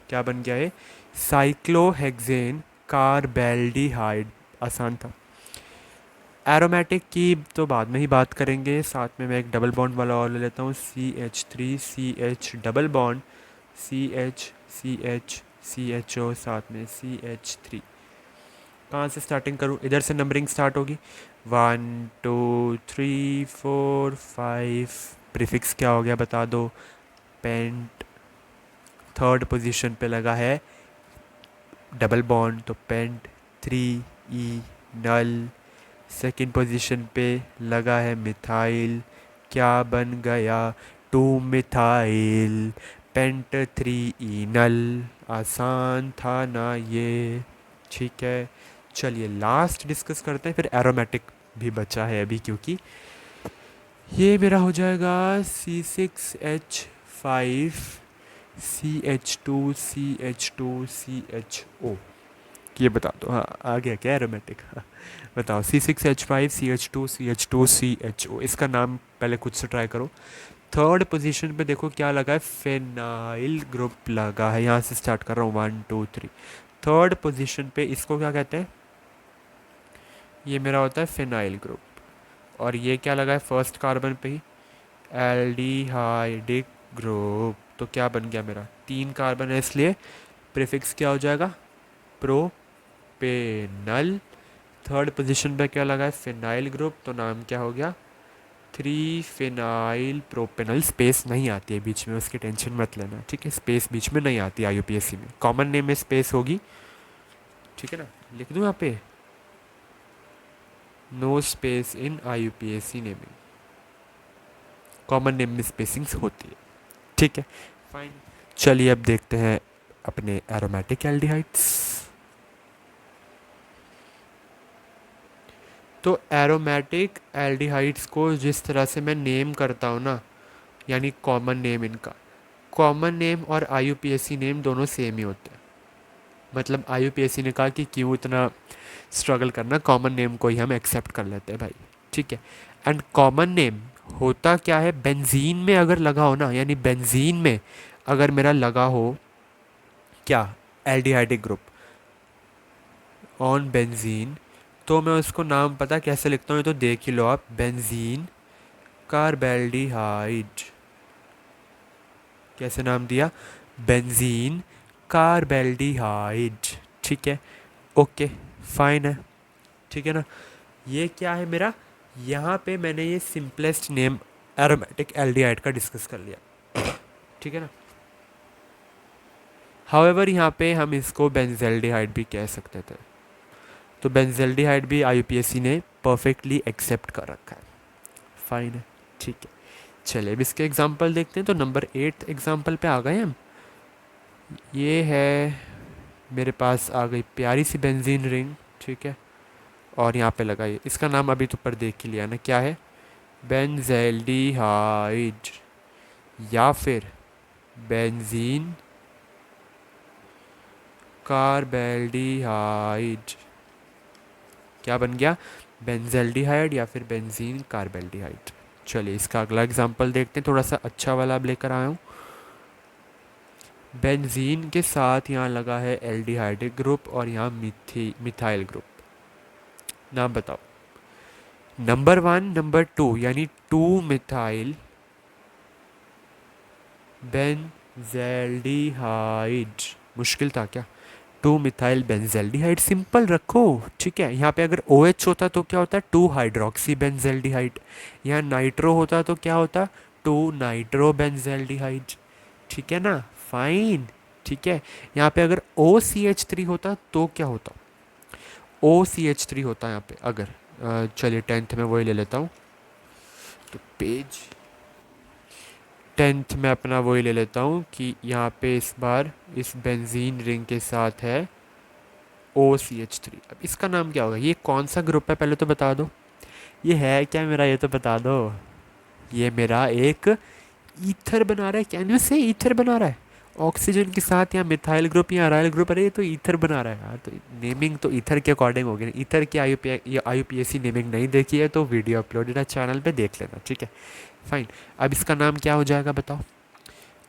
क्या बन गया ये? Cyclohexane carbaldehyde. आसान था। एरोमेटिक की तो बाद में ही बात करेंगे, साथ में मैं एक डबल बॉन्ड वाला और ले लेता हूँ, CH3CH डबल बॉन्ड CH, साथ में CH3। कहाँ से स्टार्टिंग करूँ? इधर से नंबरिंग स्टार्ट होगी, 1, 2, 3, 4, 5। प्रीफिक्स क्या हो गया बता दो? पेंट। 3rd पोजीशन पे लगा है डबल बॉन्ड, तो पेंट 3 E नल। 2nd पोजीशन पे लगा है मिथाइल, क्या बन गया? 2 मिथाइल, पेंट 3 E नल। आसान था ना ये? ठीक है, चलिए लास्ट डिस्कस करते हैं, फिर एरोमेटिक भी बचा है अभी, क्योंकि ये मेरा हो जाएगा C6H5CH2CH2CHO। ये बता दो, हाँ आ गया क्या एरोमेटिक? हाँ बताओ, C6H5CH2CH2CHO, इसका नाम पहले खुद से ट्राई करो। 3rd पोजीशन पे देखो क्या लगा है? फेनाइल ग्रुप लगा है। यहाँ से स्टार्ट कर रहा हूँ, 1, 2, 3। 3rd पोजीशन पे इसको क्या कहते हैं? ये मेरा होता है फेनाइल ग्रुप। और ये क्या लगा है 1st कार्बन पे ही? Aldehydic group. तो क्या बन गया मेरा? 3 कार्बन है इसलिए प्रीफिक्स क्या हो जाएगा? प्रोपेनल। 3rd पोजीशन पे क्या लगा है? फिनाइल ग्रुप, तो नाम क्या हो गया? 3 फिनाइल प्रोपेनल। स्पेस नहीं आती है बीच में, उसकी टेंशन मत लेना, ठीक है? स्पेस बीच में नहीं आती IUPAC में, कॉमन नेम में स्पेस होगी, ठीक है ना? लिख दूँ यहाँ पे, no space in IUPAC naming, common name में स्पेसिंग्स होती है, ठीक है? फाइन। चलिए अब देखते हैं अपने एरोमेटिक एल्डिहाइड्स। तो एरोमेटिक एल्डिहाइड्स को जिस तरह से मैं नेम करता हूँ ना, यानी कॉमन नेम इनका, कॉमन नेम और IUPAC नेम दोनों सेम ही होते हैं। मतलब IUPAC ने कहा कि क्यों इतना स्ट्रगल करना, कॉमन नेम को ही हम एक्सेप्ट कर लेते हैं भाई, ठीक है। एंड कॉमन नेम होता क्या है, बेंजीन में अगर लगा हो ना, यानी बेंजीन में अगर मेरा लगा हो क्या, एल्डिहाइडिक ग्रुप ऑन बेंजीन, तो मैं उसको नाम पता कैसे लिखता हूँ, ये तो देख ही लो आप, बेंजीन कार्बेल्डिहाइड। कैसे नाम दिया, बेंजीन कार्बेल्डिहाइड, ठीक है। ओके, फाइन है, ठीक है ना। ये क्या है मेरा, यहाँ पे मैंने ये सिंपलेस्ट नेम एरोमेटिक एल्डिहाइड का डिस्कस कर लिया, ठीक है ना। हाउएवर यहाँ पे हम इसको बेंजेल्डिहाइड भी कह सकते थे, तो बेंजेल्डिहाइड भी IUPAC ने परफेक्टली एक्सेप्ट कर रखा है, फाइन है, ठीक है। चलिए अब इसके एग्जांपल देखते हैं। तो नंबर 8 एग्जांपल पे आ गए हम। ये है मेरे पास आ गई प्यारी सी बेंजीन रिंग, ठीक है, और यहाँ पे लगाइए, इसका नाम अभी तो ऊपर देख ही लिया ना, क्या है, बेंजेल्डिहाइड या फिर बेंजीन कार्बेल्डिहाइड। क्या बन गया, बेंजेल्डिहाइड या फिर बेंजीन कार्बेल्डिहाइड। चलिए इसका अगला एग्जांपल देखते हैं, थोड़ा सा अच्छा वाला अब लेकर आया हूँ। बेंजीन के साथ यहाँ लगा है एल्डिहाइडिक ग्रुप और यहाँ मिथाइल ग्रुप। नाम बताओ, नंबर 1 नंबर 2 यानी 2 मिथाइल बेंजेल्डिहाइड। मुश्किल था क्या, 2 मिथाइल बेंजेल्डिहाइड, सिंपल रखो, ठीक है। यहाँ पे अगर OH होता तो क्या होता, 2 हाइड्रोक्सी बेंजेल्डिहाइड। यहाँ नाइट्रो होता तो क्या होता, 2 नाइट्रो बेंजेल्डिहाइड, ठीक है ना, फाइन, ठीक है। यहाँ पे अगर OCH3 होता तो क्या होता, OCH3 होता यहाँ पे अगर, चलिए 10th में वही ले लेता हूँ, तो पेज 10th में अपना वही ले लेता हूँ कि यहाँ पे इस बार इस बेंजीन रिंग के साथ है OCH3। अब इसका नाम क्या होगा, ये कौन सा ग्रुप है पहले तो बता दो, ये है क्या मेरा, ये तो बता दो। ये मेरा एक ईथर बना रहा है, कैन यू से ईथर बना रहा है ऑक्सीजन के साथ, या मिथाइल ग्रुप या अराइल ग्रुप, अरे ये तो ईथर बना रहा है यार, तो नेमिंग तो ईथर के अकॉर्डिंग होगी ना। ईथर की IUPAC नेमिंग नहीं देखी है तो वीडियो अपलोडेड है चैनल पे, देख लेना, ठीक है, फाइन। अब इसका नाम क्या हो जाएगा बताओ,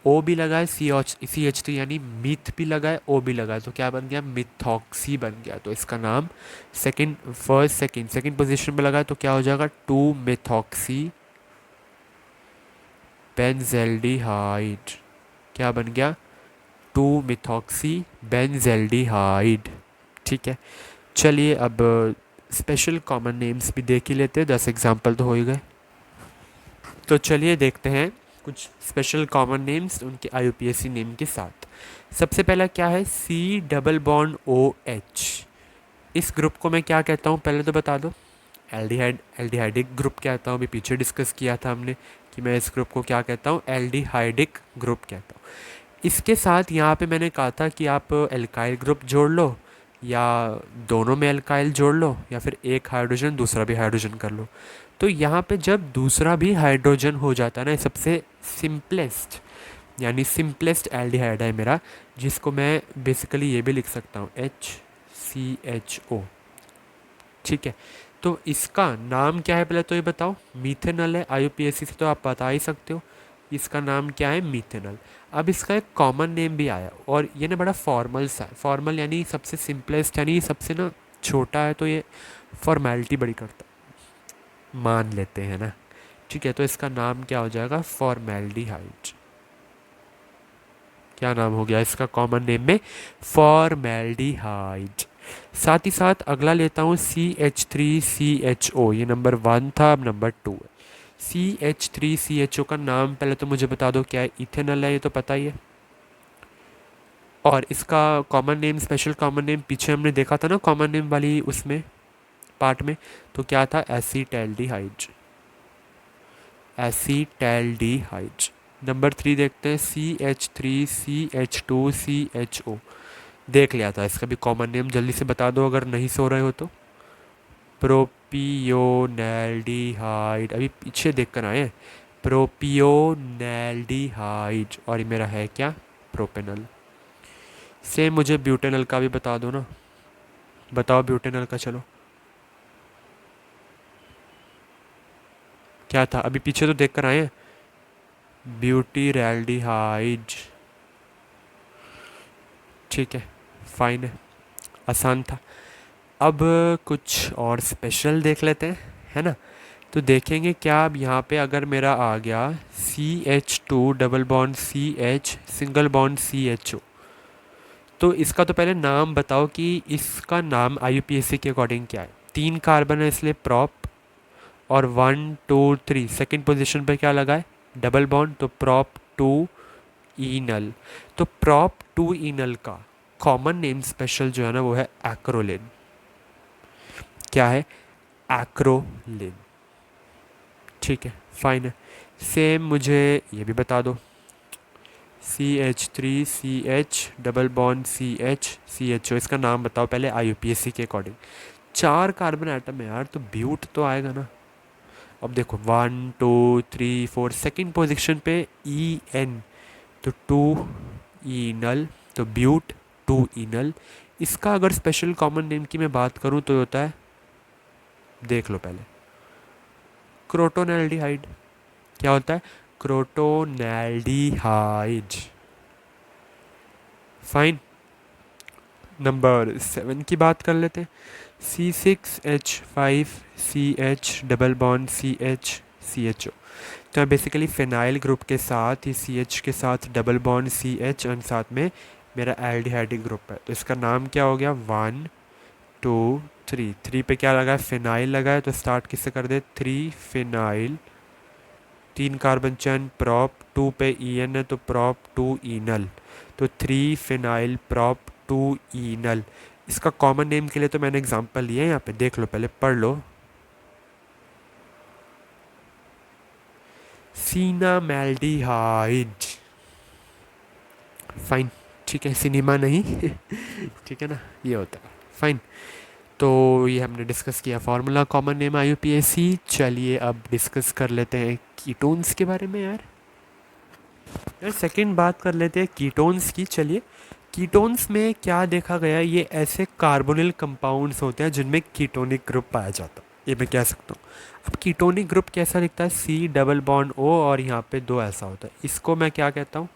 O भी लगा है, CH3 यानी मिथ भी लगा है, O भी लगा है, तो क्या बन गया, मिथॉक्सी बन गया। तो इसका नाम सेकंड पोजीशन पे लगा है, तो क्या हो जाएगा, 2 मिथॉक्सी बेंजेल्डिहाइड। क्या बन गया, 2 मिथॉक्सी बेंजेल्डिहाइड, ठीक है। चलिए अब स्पेशल कॉमन नेम्स भी देख ही लेते हैं, 10 एग्जाम्पल तो हो ही गए। तो चलिए देखते हैं कुछ स्पेशल कॉमन नेम्स उनके IUPAC नेम के साथ। सबसे पहला क्या है, C+OH। इस ग्रुप को मैं क्या कहता हूँ पहले तो बता दो, एल्डिहाइडिक ग्रुप कहता हूँ, अभी पीछे डिस्कस किया था हमने कि मैं इस ग्रुप को क्या कहता हूँ, एल्डिहाइडिक ग्रुप कहता हूँ। इसके साथ यहाँ पे मैंने कहा था कि आप एल्काइल ग्रुप जोड़ लो, या दोनों में एल्काइल जोड़ लो, या फिर एक हाइड्रोजन दूसरा भी हाइड्रोजन कर लो। तो यहाँ पे जब दूसरा भी हाइड्रोजन हो जाता है ना, सबसे सिंपलेस्ट यानी सिंपलेस्ट एल्डिहाइड है मेरा, जिसको मैं बेसिकली ये भी लिख सकता हूँ HCHO, ठीक है। तो इसका नाम क्या है पहले तो ये बताओ, मीथेनल है, IUPAC से तो आप बता ही सकते हो, इसका नाम क्या है, मीथेनल। अब इसका एक कॉमन नेम भी आया, और ये ना बड़ा फॉर्मल सा है, फॉर्मल यानी सबसे सिंपलेस्ट, यानी सबसे ना छोटा है, तो ये फॉर्मेलिटी बड़ी करता है, मान लेते हैं ना, ठीक है। तो इसका नाम क्या हो जाएगा, फॉर्मेल्डिहाइड। क्या नाम हो गया इसका कॉमन नेम में, फॉर्मेल्डिहाइड। साथ ही साथ अगला लेता हूँ CH3CHO, ये नंबर 1 था, अब नंबर 2 है। CH3CHO का नाम पहले तो मुझे बता दो क्या है, इथेनॉल है, ये तो पता ही है। और इसका common name, special common name पीछे हमने देखा था ना कॉमन नेम वाली उसमें पार्ट में, तो क्या था, एसीटैल्डिहाइड, एसीटैल्डिहाइड। नंबर 3 देखते हैं, CH3CH2CHO, देख लिया था, इसका भी कॉमन नेम जल्दी से बता दो अगर नहीं सो रहे हो तो, प्रोपियोनेल्डिहाइड, अभी पीछे देख कर आए हैं, प्रोपियोनेल्डिहाइड, और ये मेरा है क्या, प्रोपेनल। सेम मुझे ब्यूटेनल का भी बता दो ना, बताओ ब्यूटेनल का, चलो क्या था, अभी पीछे तो देख कर आए हैं। ब्यूटीरैल्डिहाइड, ठीक है, फाइन है, आसान था। अब कुछ और स्पेशल देख लेते हैं, है ना। तो देखेंगे क्या, अब यहाँ पे अगर मेरा आ गया CH2 double bond CH single bond CHO, तो इसका तो पहले नाम बताओ कि इसका नाम IUPAC के अकॉर्डिंग क्या है। 3 कार्बन है इसलिए प्रॉप, और 1 2 3 सेकेंड पोजीशन पे क्या लगा है, डबल बॉन्ड, तो प्रॉप 2 इनल। तो प्रॉप 2 इनल का कॉमन नेम स्पेशल जो है ना वो है एक्रोलिन। क्या है, एक्रोलिन, ठीक है, फाइन है। सेम मुझे ये भी बता दो, CH3CH डबल बॉन्ड CHCHO, इसका नाम बताओ पहले IUPAC के अकॉर्डिंग। 4 कार्बन एटम है यार, तो ब्यूट तो आएगा ना। अब देखो 1 2 3 4 सेकेंड पोजिशन पे EN, तो 2 इनल, तो ब्यूट 2 इनल। इसका अगर स्पेशल कॉमन नेम की मैं बात करूँ तो होता है, देख लो पहले, क्रोटोनेल्डिहाइड। क्या होता है, क्रोटोनेल्डिहाइड, फाइन। नंबर 7 की बात कर लेते हैं, C6H5CH डबल बॉन्ड CHCHO। तो बेसिकली फिनाइल ग्रुप के साथ ही CH के साथ डबल बॉन्ड CH और साथ में मेरा एल्डिहाइडिक ग्रुप है, तो इसका नाम क्या हो गया, 1 2 3, 3 पे क्या लगा है, फिनाइल लगा है, तो स्टार्ट किससे कर दे, 3 फिनाइल, 3 कार्बन चैन, प्रॉप 2 पे EN है तो प्रॉप 2 इनल, तो 3 फिनाइल प्रॉप 2 इनल। इसका कॉमन नेम के लिए तो मैंने एग्जांपल लिए हैं, यहाँ पे देख लो पहले, पढ़ लो, सीनामेल्डिहाइड, फाइन, ठीक है, सिनेमा नहीं ठीक है ना, ये होता है, फाइन। तो ये हमने डिस्कस किया फार्मूला, कॉमन नेम IUPAC। चलिए अब डिस्कस कर लेते हैं कीटोन्स के बारे में यार। सेकंड बात कर लेते हैं कीटोन्स की, चलिए। कीटोन्स में क्या देखा गया, ये ऐसे कार्बोनिल कंपाउंड्स होते हैं जिनमें कीटोनिक ग्रुप पाया जाता है, ये मैं कह सकता हूँ। अब कीटोनिक ग्रुप कैसा दिखता है, C डबल बॉन्ड O और यहाँ पे 2 ऐसा होता है, इसको मैं क्या कहता हूँ,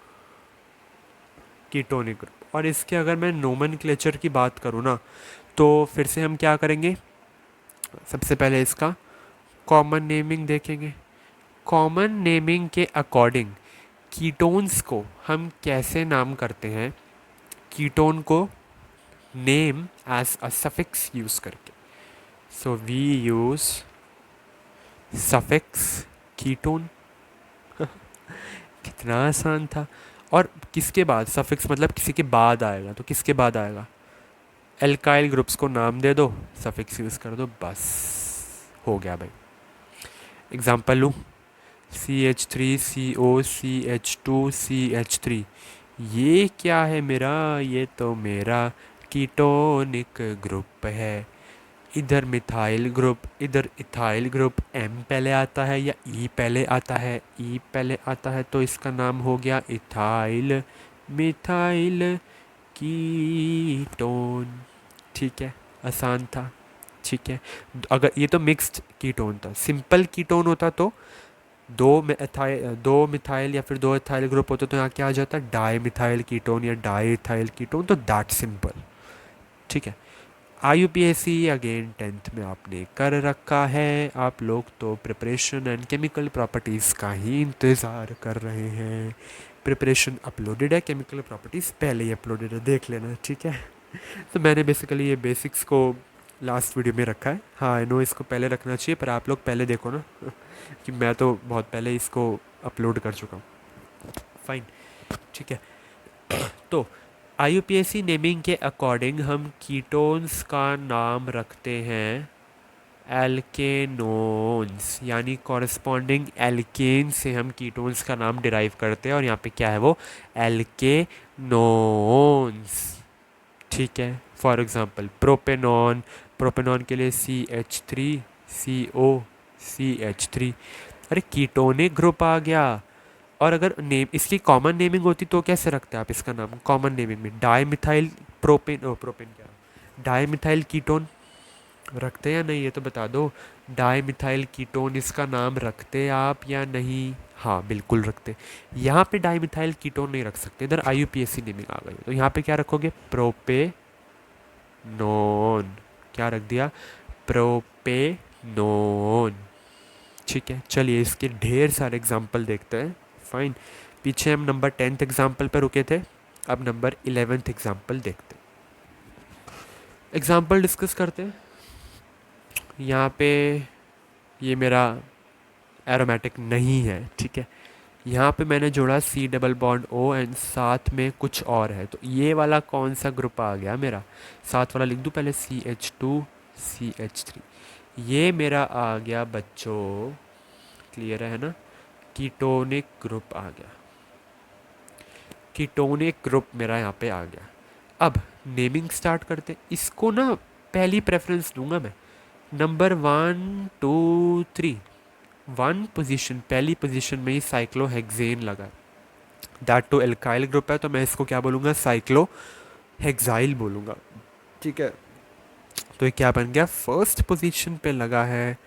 कीटोनिक ग्रुप। और इसके अगर मैं नोमेनक्लेचर की बात करूँ ना, तो फिर से हम क्या करेंगे, सबसे पहले इसका कॉमन नेमिंग देखेंगे। कॉमन नेमिंग के अकॉर्डिंग कीटोन्स को हम कैसे नाम करते हैं, कीटोन को name as a suffix use करके। So we use suffix ketone कितना आसान था। और किसके बाद, सफिक्स मतलब किसी के बाद आएगा, तो किसके बाद आएगा, एल्काइल ग्रुप्स को नाम दे दो, सफिक्स यूज कर दो, बस हो गया भाई। एग्जाम्पल लूँ, CH3CO CH2CH3, ये क्या है मेरा, ये तो मेरा कीटोनिक ग्रुप है। इधर मिथाइल ग्रुप, इधर इथाइल ग्रुप, M पहले आता है या E पहले आता है, E पहले आता है, तो इसका नाम हो गया इथाइल मिथाइल कीटोन, ठीक है, आसान था, ठीक है। अगर ये तो मिक्स्ड कीटोन था, सिंपल कीटोन होता तो दो मिथाइल या फिर 2 इथाइल ग्रुप होते तो यहाँ क्या आ जाता, डाई मिथाइल कीटोन या डाई इथाइल कीटोन, तो दैट सिंपल, ठीक है। IUPAC अगेन 10th में आपने कर रखा है, आप लोग तो प्रिपरेशन एंड केमिकल प्रॉपर्टीज़ का ही इंतज़ार कर रहे हैं। प्रिपरेशन अपलोडेड है, केमिकल प्रॉपर्टीज़ पहले ही अपलोडेड है, देख लेना, ठीक है। तो मैंने बेसिकली ये बेसिक्स को लास्ट वीडियो में रखा है, हाँ आई नो इसको पहले रखना चाहिए, पर आप लोग पहले देखो ना कि मैं तो बहुत पहले इसको अपलोड कर चुका हूँ, फाइन, ठीक है। तो IUPAC नेमिंग के अकॉर्डिंग हम कीटोन्स का नाम रखते हैं एल्केनोन्स, यानी कॉरस्पॉन्डिंग एल्केन से हम कीटोन्स का नाम डिराइव करते हैं, और यहाँ पे क्या है वो, एल्केनोन्स, ठीक है। फॉर एग्जांपल प्रोपेनॉन, प्रोपेनॉन के लिए CH3CO CH3, अरे कीटोनिक ग्रुप आ गया। और अगर नेम इसकी कॉमन नेमिंग होती तो कैसे रखते आप इसका नाम कॉमन नेमिंग में? डाई मिथाइल प्रोपेन, ओ प्रोपेन क्या, डाई मिथाइल कीटोन रखते या नहीं, ये तो बता दो। डाई मिथाइल कीटोन इसका नाम रखते आप या नहीं? हाँ बिल्कुल रखते। यहाँ पे डाई मिथाइल कीटोन नहीं रख सकते, इधर IUPAC नेमिंग आ गई, तो यहाँ पे क्या रखोगे? प्रोपेनोन। क्या रख दिया? प्रोपेनोन। ठीक है, चलिए इसके ढेर सारे एग्जाम्पल देखते हैं। फाइन। पीछे हम नंबर 10th एग्जाम्पल पर रुके थे, अब नंबर 11th एग्जाम्पल देखते हैं। एग्जाम्पल डिस्कस करते हैं। यहाँ पे ये मेरा एरोमेटिक नहीं है, ठीक है। यहाँ पे मैंने जोड़ा C double bond O and साथ में कुछ और है, तो ये वाला कौन सा ग्रुप आ गया मेरा? साथ वाला लिख दूँ पहले, CH2CH3। ये मेरा आ गया बच्चों, क्लियर है ना? कीटोनिक ग्रुप आ गया। कीटोनिक ग्रुप मेरा यहाँ पे आ गया। अब नेमिंग स्टार्ट करते, इसको ना पहली प्रेफरेंस दूंगा मैं, नंबर 1 2 3। वन पोजीशन, पहली पोजीशन में ही साइक्लोहेक्सेन लगा, दैट टू एल्काइल ग्रुप है, तो मैं इसको क्या बोलूँगा? साइक्लोहेक्साइल बोलूँगा, ठीक है। तो ये क्या बन गया? फर्स्ट पोजीशन पे लगा है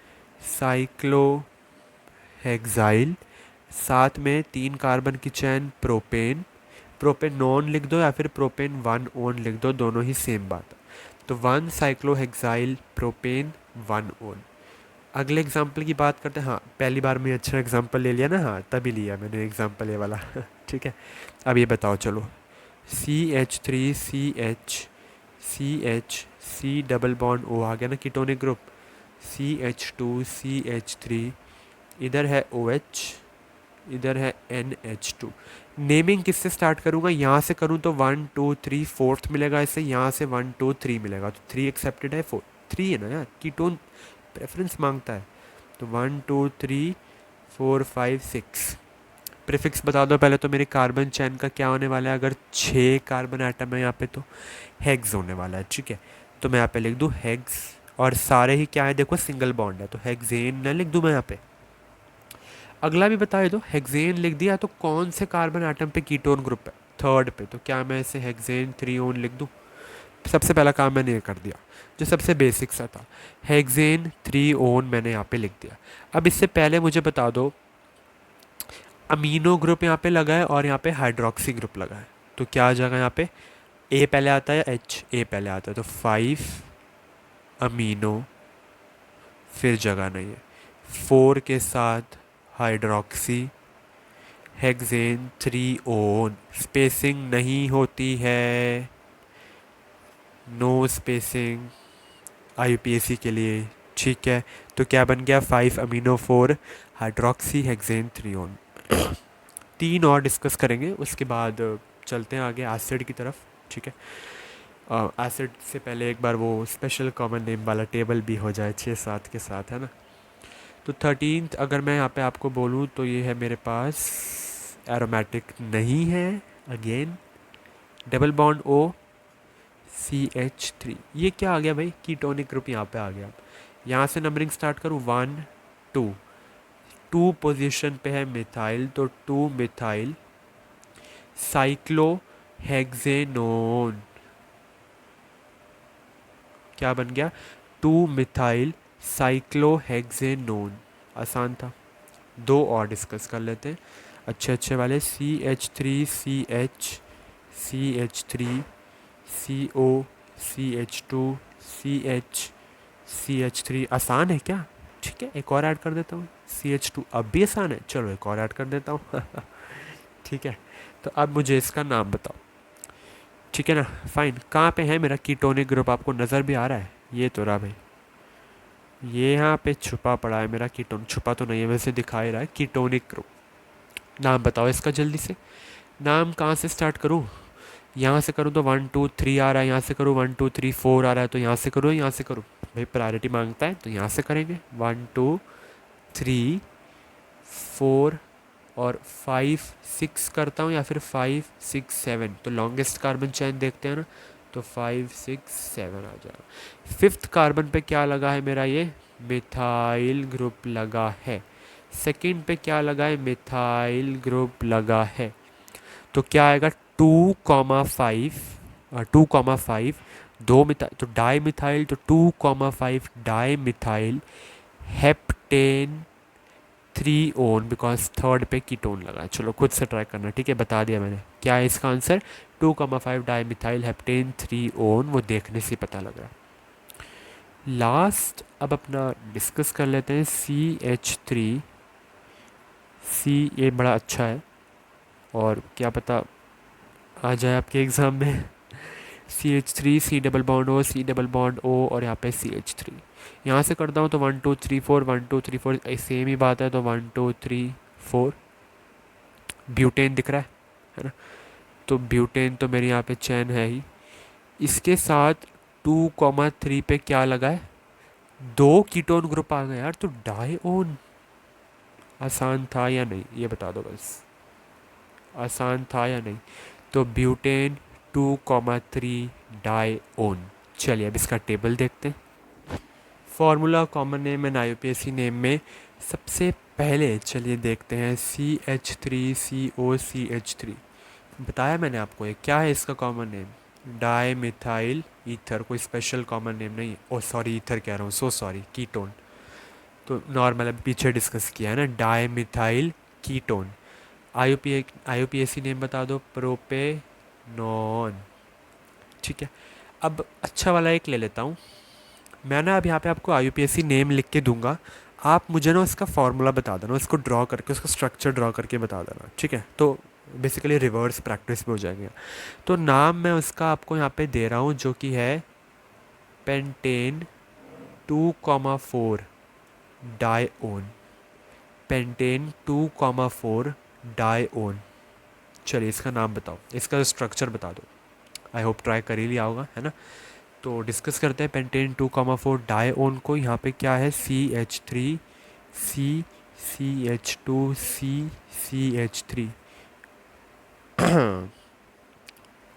साइक्लोहेक्साइल, साथ में 3 कार्बन की चैन प्रोपेन। प्रोपेनोन लिख दो या फिर प्रोपेन 1 ओन लिख दो, दोनों ही सेम बात है। तो 1 साइक्लोहेक्साइल प्रोपेन 1 ओन। अगले एग्जाम्पल की बात करते हैं। हाँ पहली बार में अच्छा एग्जाम्पल ले लिया ना, हाँ तभी लिया मैंने एग्जाम्पल ये वाला ठीक है। अब ये बताओ चलो, CH3CH C double bond O आ गया ना कीटोनिक ग्रुप, CH2CH3, इधर है OH, इधर है NH2। नेमिंग किससे स्टार्ट करूँगा? यहाँ से करूँ तो 1 2 3 फोर्थ मिलेगा इसे, यहाँ से 1 2 3 मिलेगा, तो 3 एक्सेप्टेड है, 4 3 है ना यार, कीटोन प्रेफरेंस मांगता है। तो 1 2 3 4 5 6। प्रीफिक्स बता दो पहले तो, मेरे कार्बन चैन का क्या होने वाला है? अगर 6 कार्बन आइटम है यहाँ पे तो हेग्स होने वाला है, ठीक है। तो मैं यहाँ पे लिख दूँ हेग्स, और सारे ही क्या है देखो, सिंगल बॉन्ड है, तो हेक्सेन ना लिख दूँ मैं यहाँ पे? अगला भी बता दो, हेक्सेन लिख दिया तो कौन से कार्बन आइटम पे कीटोन ग्रुप है? थर्ड पे, तो क्या मैं इसे हेक्सेन 3 ओन लिख दूँ? सबसे पहला काम मैंने ये कर दिया, जो सबसे बेसिक सा था, हेक्सेन 3 ओन मैंने यहाँ पे लिख दिया। अब इससे पहले मुझे बता दो, अमीनो ग्रुप यहाँ पे लगा है और यहाँ पे हाइड्रोक्सी ग्रुप लगा है, तो क्या आ जाएगा यहाँ पे? ए पहले आता है या एच? ए पहले आता है, तो 5 अमीनो, फिर जगह नहीं है, 4 के साथ हाइड्रोक्सी, हेक्सेन 3 ओन, स्पेसिंग नहीं होती है, नो स्पेसिंग IUPAC के लिए, ठीक है। तो क्या बन गया? 5 अमीनो 4 हाइड्रोक्सी हेक्सेन 3 ओन। तीन और डिस्कस करेंगे उसके बाद चलते हैं आगे एसिड की तरफ, ठीक है। एसिड से पहले एक बार वो स्पेशल कॉमन नेम वाला टेबल भी हो जाए 6 7 के साथ, है ना। तो 13th अगर मैं यहाँ पे आपको बोलूँ तो ये है मेरे पास, एरोमेटिक नहीं है, again double bond O CH3। ये क्या आ गया भाई? कीटोनिक ग्रुप यहाँ पे आ गया। यहाँ से नंबरिंग स्टार्ट करूँ, 1 2, 2 पोजीशन पे है मिथाइल, तो 2 मिथाइल साइक्लोहेक्सेनोन। क्या बन गया? 2 मिथाइल साइक्लोहेक्सेनोन। आसान था। दो और डिस्कस कर लेते हैं अच्छे अच्छे वाले, CH3CH, CH2CH2, CH3। आसान है क्या? ठीक है, एक और ऐड कर देता हूँ, CH2 अब भी आसान है, चलो एक और ऐड कर देता हूँ ठीक है। तो अब मुझे इसका नाम बताओ, ठीक है ना। फाइन, कहाँ पे है मेरा कीटोनिक ग्रुप? आपको नज़र भी आ रहा है? ये तो रहा भाई, ये यहाँ पे छुपा पड़ा है मेरा कीटोन, छुपा तो नहीं है वैसे, दिखा ही रहा है कीटोनिक ग्रुप। नाम बताओ इसका जल्दी से। नाम कहाँ से स्टार्ट करूँ? यहाँ से करूँ तो 1 2 3 आ रहा है, यहाँ से करूँ 1 2 3 4 आ रहा है, तो यहाँ से करूँ, यहाँ से करूँ? भाई प्रायोरिटी मांगता है तो यहाँ से करेंगे, 1 2 3 4 और 5 6 करता हूँ, या फिर 5 6 7, तो लॉन्गेस्ट कार्बन चैन देखते हैं ना, तो 5 6 7 आ जाएगा। 5th कार्बन पे क्या लगा है मेरा? ये मिथाइल ग्रुप लगा है, सेकंड पे क्या लगा है, मिथाइल ग्रुप लगा है, तो क्या आएगा 2,5, 2,5 दो मिथाइल तो डाई मिथाइल, तो 2,5 di methyl heptane 3 own, because third पे कीटोन लगा है। चलो खुद से ट्राई करना, ठीक है, बता दिया मैंने क्या है इसका answer, 2,5 di methyl heptane 3 own, वो देखने से पता लग रहा है। लास्ट अब अपना डिस्कस कर लेते हैं CH3। सी ये बड़ा अच्छा है और क्या पता आ जाए आपके एग्ज़ाम में। CH3, C double bond O, C double bond O, और यहाँ पे CH3। यहाँ से करता हूँ तो 1 2 3 4, 1 2 3 4 सेम ही बात है, तो 1 2 3 4 ब्यूटेन दिख रहा है ना, तो ब्यूटेन तो मेरे यहाँ पे चैन है ही। इसके साथ 2,3 पे क्या लगा है, दो कीटोन ग्रुप आ गए यार, तो डाईओन। आसान था या नहीं ये बता दो बस, आसान था या नहीं। तो ब्यूटेन 2,3 डाईओन। चलिए अब इसका टेबल देखते हैं। Formula, common name and IUPAC name में सबसे पहले चलिए देखते हैं CH3COCH3। बताया मैंने आपको ये क्या है इसका common name, di methyl ether, कोई स्पेशल कॉमन नेम नहीं। ओ सॉरी, ईथर कह रहा हूँ, सो सॉरी, कीटोन। तो नॉर्मल अभी पीछे डिस्कस किया है ना, di methyl ketone. IUPAC name बता दो, प्रोपेनॉन। ठीक है, अब अच्छा वाला एक ले लेता हूँ मैं ना, अब यहाँ पे आपको IUPAC नेम लिख के दूंगा, आप मुझे ना उसका फार्मूला बता देना, उसको ड्रॉ करके, उसका स्ट्रक्चर ड्रॉ करके बता देना, ठीक है। तो बेसिकली रिवर्स प्रैक्टिस में हो जाएंगे। तो नाम मैं उसका आपको यहाँ पे दे रहा हूँ, जो कि है पेंटेन 2,4 डाईओन। पेंटेन 2,4 डाईओन। चलिए इसका नाम बताओ, इसका स्ट्रक्चर बता दो। आई होप ट्राई कर ही लिया होगा, है ना। तो डिस्कस करते हैं पेंटेन 2,4 डाईओन को। यहाँ पे क्या है, CH3 C CH2 C CH3।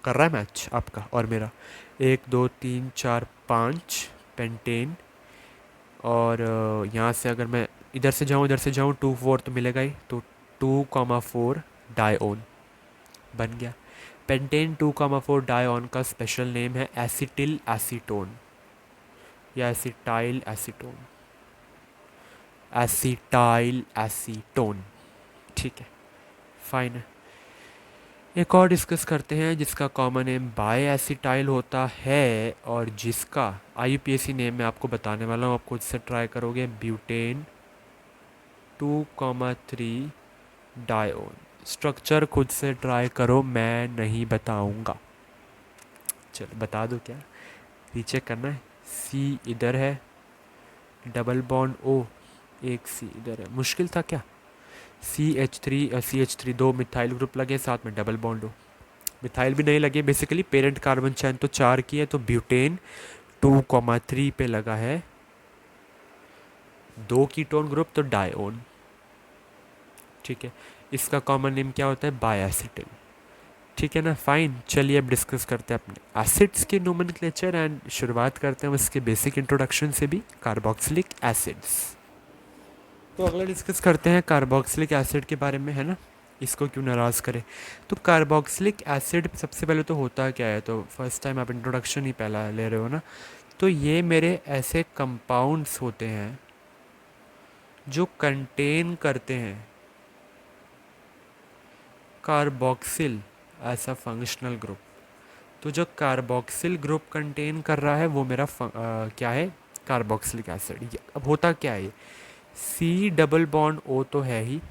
कर रहा है मैच आपका और मेरा, 1 2 3 4 5 पेंटेन। और यहाँ से अगर मैं इधर से जाऊँ, इधर से जाऊँ, 2 4 तो मिलेगा ही, तो 2,4 डाईओन बन गया। पेंटेन 2,4 डाईओन का स्पेशल नेम है एसिटिल एसीटोन या एसिटाइल एसीटोन, एसिटाइल एसीटोन। ठीक है, फाइन है। एक और डिस्कस करते हैं जिसका कॉमन नेम बाय एसिटाइल होता है और जिसका IUPAC नेम मैं आपको बताने वाला हूँ, आप खुद से ट्राई करोगे, ब्यूटेन 2,3 डाईओन। स्ट्रक्चर खुद से ट्राई करो, मैं नहीं बताऊंगा। चलो बता दो क्या, पीछे करना है। C इधर है, डबल बॉन्ड O, एक C इधर है, मुश्किल था क्या। CH3 दो मिथाइल ग्रुप लगे, साथ में डबल बॉन्ड हो, मिथाइल भी नहीं लगे। बेसिकली पेरेंट कार्बन चैन तो 4 की है, तो ब्यूटेन 2,3 पे लगा है दो कीटोन ग्रुप, तो डाईओन। ठीक है, इसका कॉमन नेम क्या होता है, बायएसिटिल। ठीक है ना, फाइन। चलिए अब डिस्कस करते हैं अपने एसिड्स के नोमेनक्लेचर एंड शुरुआत करते हैं उसके बेसिक इंट्रोडक्शन से भी, कार्बोक्सिलिक एसिड्स। तो अगला डिस्कस करते हैं कार्बोक्सिलिक एसिड के बारे में, है ना, इसको क्यों नाराज़ करें। तो कार्बोक्सिलिक एसिड सबसे पहले तो होता क्या है, तो फर्स्ट टाइम आप इंट्रोडक्शन ही पहला ले रहे हो ना। तो ये मेरे ऐसे कंपाउंड्स होते हैं जो कंटेन करते हैं कार्बोक्सिल ऐसा फंक्शनल ग्रुप। तो जो कार्बोक्सिल ग्रुप कंटेन कर रहा है वो मेरा क्या है, कार्बोक्सिलिक एसिड। अब होता क्या है, C डबल बॉन्ड O तो है ही,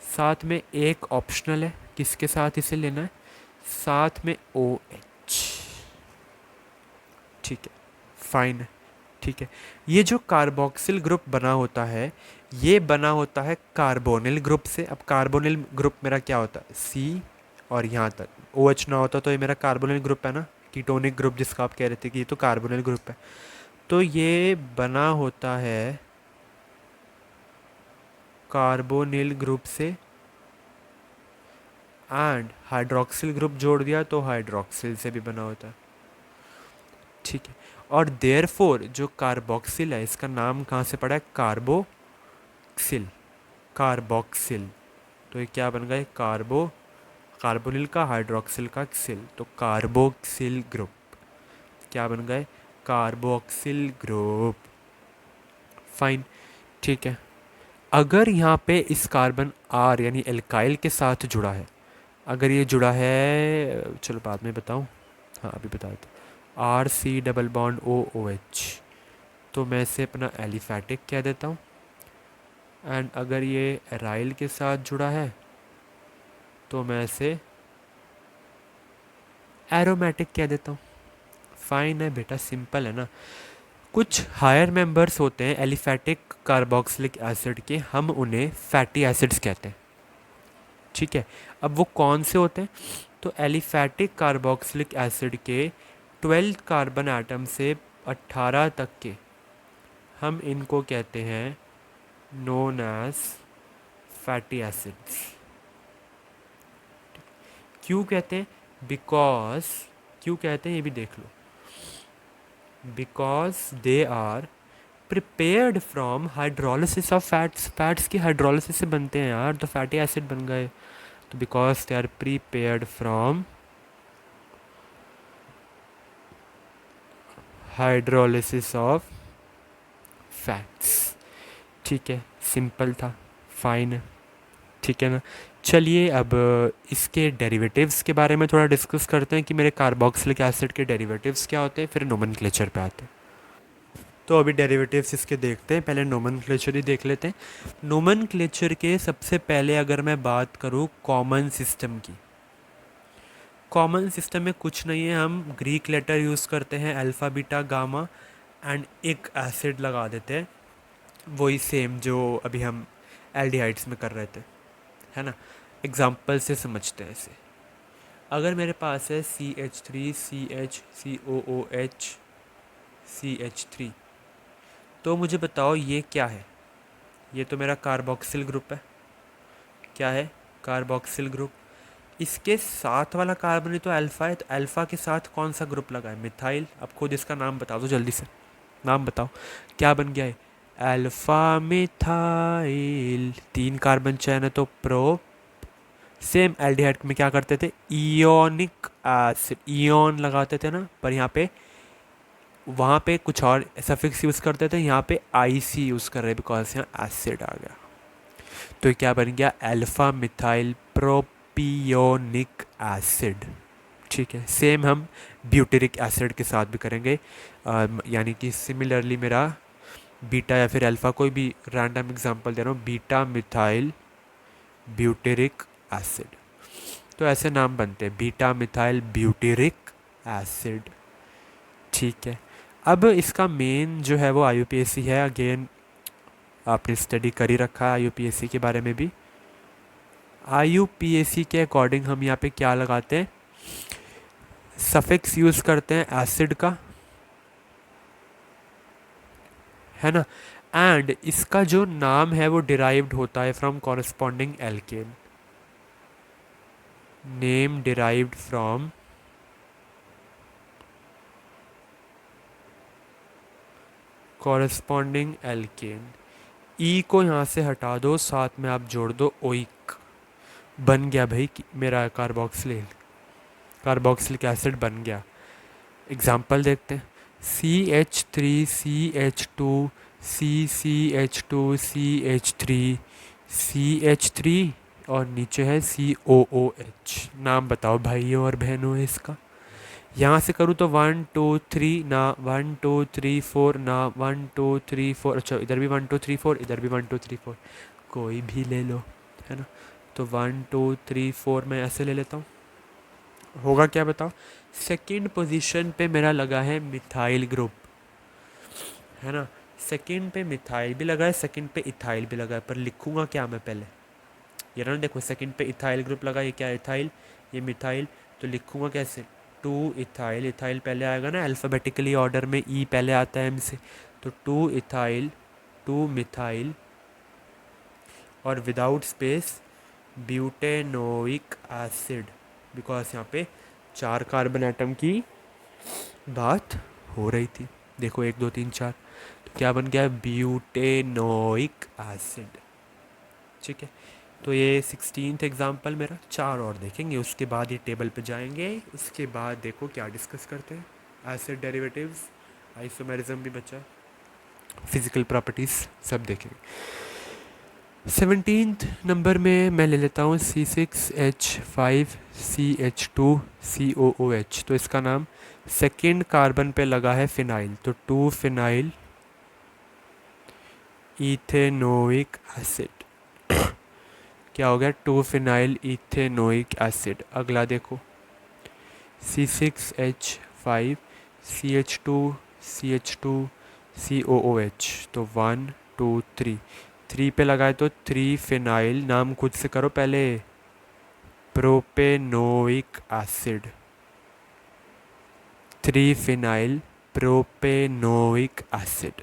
साथ में एक ऑप्शनल है, किसके साथ इसे लेना है, साथ में OH। ठीक है, फाइन है। ठीक है, ये जो कार्बोक्सिल ग्रुप बना होता है, ये बना होता है कार्बोनिल ग्रुप से। अब कार्बोनिल ग्रुप मेरा क्या होता है, C, और यहाँ तक OH ना होता तो ये मेरा कार्बोनिल ग्रुप है ना, कीटोनिक ग्रुप जिसका आप कह रहे थे कि ये तो कार्बोनिल ग्रुप है। तो ये बना होता है कार्बोनिल ग्रुप से, एंड हाइड्रोक्सिल ग्रुप जोड़ दिया तो हाइड्रोक्सिल से भी बना होता है। ठीक है, और देयरफॉर जो कार्बोक्सिल है, इसका नाम कहाँ से पड़ा है, कार्बो कार्बोक्सिल, कार्बोक्सिल। तो ये क्या बन गया, कार्बोनिल का हाइड्रोक्सिल का क्सिल, तो कार्बोक्सिल ग्रुप। क्या बन गए, कार्बोक्सिल ग्रुप। फाइन, ठीक है। अगर यहाँ पे इस कार्बन आर यानी एल्काइल के साथ जुड़ा है, अगर ये जुड़ा है, चलो बाद में बताऊँ, हाँ अभी बता दो, R C double bond O O H, तो मैं इसे अपना एलिफैटिक कह देता हूँ। एंड अगर ये एराइल के साथ जुड़ा है तो मैं इसे एरोमेटिक कह देता हूँ। फाइन है बेटा, सिंपल है ना। कुछ हायर मेंबर्स होते हैं एलिफैटिक कार्बोक्सिलिक एसिड के, हम उन्हें फैटी एसिड्स कहते हैं, ठीक है। अब वो कौन से होते हैं, तो एलिफैटिक कार्बोक्सिलिक एसिड के 12 कार्बन एटम से 18 तक के, हम इनको कहते हैं नोन एज फैटी एसिड्स। क्यों कहते हैं, बिकॉज, क्यों कहते हैं ये भी देख लो, because they are prepared from hydrolysis of fats, fats की हाइड्रोलिसिस से बनते हैं यार, तो फैटी एसिड बन गए। तो because they are prepared from hydrolysis of fats, ठीक है, सिंपल था, फाइन है, ठीक है ना। चलिए अब इसके डेरिवेटिव्स के बारे में थोड़ा डिस्कस करते हैं कि मेरे कार्बोक्सिलिक एसिड के डेरिवेटिव्स क्या होते हैं, फिर नोमेनक्लेचर पे आते हैं। तो अभी डेरिवेटिव्स इसके देखते हैं, पहले नोमेनक्लेचर ही देख लेते हैं। नोमेनक्लेचर के सबसे पहले अगर मैं बात करूँ कॉमन सिस्टम की, कॉमन सिस्टम में कुछ नहीं है, हम ग्रीक लेटर यूज़ करते हैं, अल्फ़ा बीटा गामा, एंड एक एसिड लगा देते हैं, वही सेम जो अभी हम एल्डिहाइड्स में कर रहे थे, है ना। एग्जाम्पल से समझते हैं इसे। अगर मेरे पास है CH3CH COOH CH3, तो मुझे बताओ ये क्या है, ये तो मेरा कार्बोक्सिल ग्रुप है, क्या है, कार्बोक्सिल ग्रुप। इसके साथ वाला कार्बन ही तो अल्फ़ा है, तो अल्फ़ा के साथ कौन सा ग्रुप लगा है, मिथाइल। अब खुद इसका नाम बता दो जल्दी से, नाम बताओ क्या बन गया है, अल्फ़ा मिथाइल, 3 कार्बन चैन है तो प्रो। सेम एल्डिहाइड में क्या करते थे, इयोनिक एसिड, इयोन लगाते थे ना, पर यहाँ पे, वहाँ पे कुछ और सफिक्स यूज़ करते थे, यहाँ पे आईसी यूज़ कर रहे हैं बिकॉज यहाँ एसिड आ गया। तो क्या बन गया, अल्फा मिथाइल प्रोपियोनिक एसिड, ठीक है। सेम हम ब्यूटेरिक एसिड के साथ भी करेंगे, यानी कि सिमिलरली मेरा बीटा या फिर अल्फ़ा, कोई भी रैंडम एग्जांपल दे रहा हूँ, बीटा मिथाइल ब्यूटेरिक एसिड, तो ऐसे नाम बनते हैं, बीटा मिथाइल ब्यूटेरिक एसिड, ठीक है। अब इसका मेन जो है वो आईयूपीएसी है, अगेन आपने स्टडी कर ही रखा है आईयूपीएसी के बारे में भी। आईयूपीएसी के अकॉर्डिंग हम यहाँ पे क्या लगाते हैं, सफिक्स यूज़ करते हैं एसिड का, है ना। एंड इसका जो नाम है वो डिराइव्ड होता है from corresponding alkane, name derived from corresponding alkane. E को यहाँ से हटा दो, साथ में आप जोड़ दो ओइक, बन गया भाई मेरा कार्बोक्सिलिक एसिड बन गया। एग्जाम्पल देखते हैं, CH3CH2CCH2CH3 CH3, और नीचे है COOH। नाम बताओ भाइयों और बहनों इसका। यहाँ से करूँ तो 1 2 3 ना, 1 2 3 4 ना, 1 2 3 4, अच्छा इधर भी 1 2 3 4, इधर भी 1 2 3 4, कोई भी ले लो, है ना। तो 1 2 3 4 मैं ऐसे ले लेता हूँ, होगा क्या बताओ। सेकंड पोजीशन पे मेरा लगा है मिथाइल ग्रुप, है ना। सेकंड पे मिथाइल भी लगा है, सेकंड पे इथाइल भी लगा है, पर लिखूंगा क्या मैं पहले, ये ना देखो, सेकंड पे इथाइल ग्रुप लगा, ये क्या है, इथाइल, ये मिथाइल, तो लिखूंगा कैसे, 2 इथाइल, इथाइल पहले आएगा ना अल्फ़ाबेटिकली ऑर्डर में, ई पहले आता है एम से, तो 2 इथाइल 2 मिथाइल, और without space butanoic acid, because यहाँ पे 4 कार्बन एटम की बात हो रही थी। देखो 1 2 3 4, तो क्या बन गया, ब्यूटेनोइक एसिड, ठीक है, तो ये 16th एग्जाम्पल मेरा। 4 और देखेंगे, उसके बाद ये टेबल पे जाएंगे। उसके बाद देखो क्या डिस्कस करते हैं। एसिड डेरिवेटिव्स, आइसोमेरिज्म भी बचा, फिजिकल प्रॉपर्टीज़ सब देखेंगे। 17th नंबर में मैं ले लेता हूँ C6H5CH2COOH। तो इसका नाम सेकेंड कार्बन पे लगा है फिनाइल, तो 2 फिनाइल इथेनोइक एसिड। क्या हो गया? 2 फिनाइल इथेनोइक एसिड। अगला देखो C6H5CH2CH2COOH। तो 1 2 3, 3 पे लगाए तो 3 फिनाइल, नाम खुद से करो पहले, propanoic acid. 3 phenyl propanoic acid.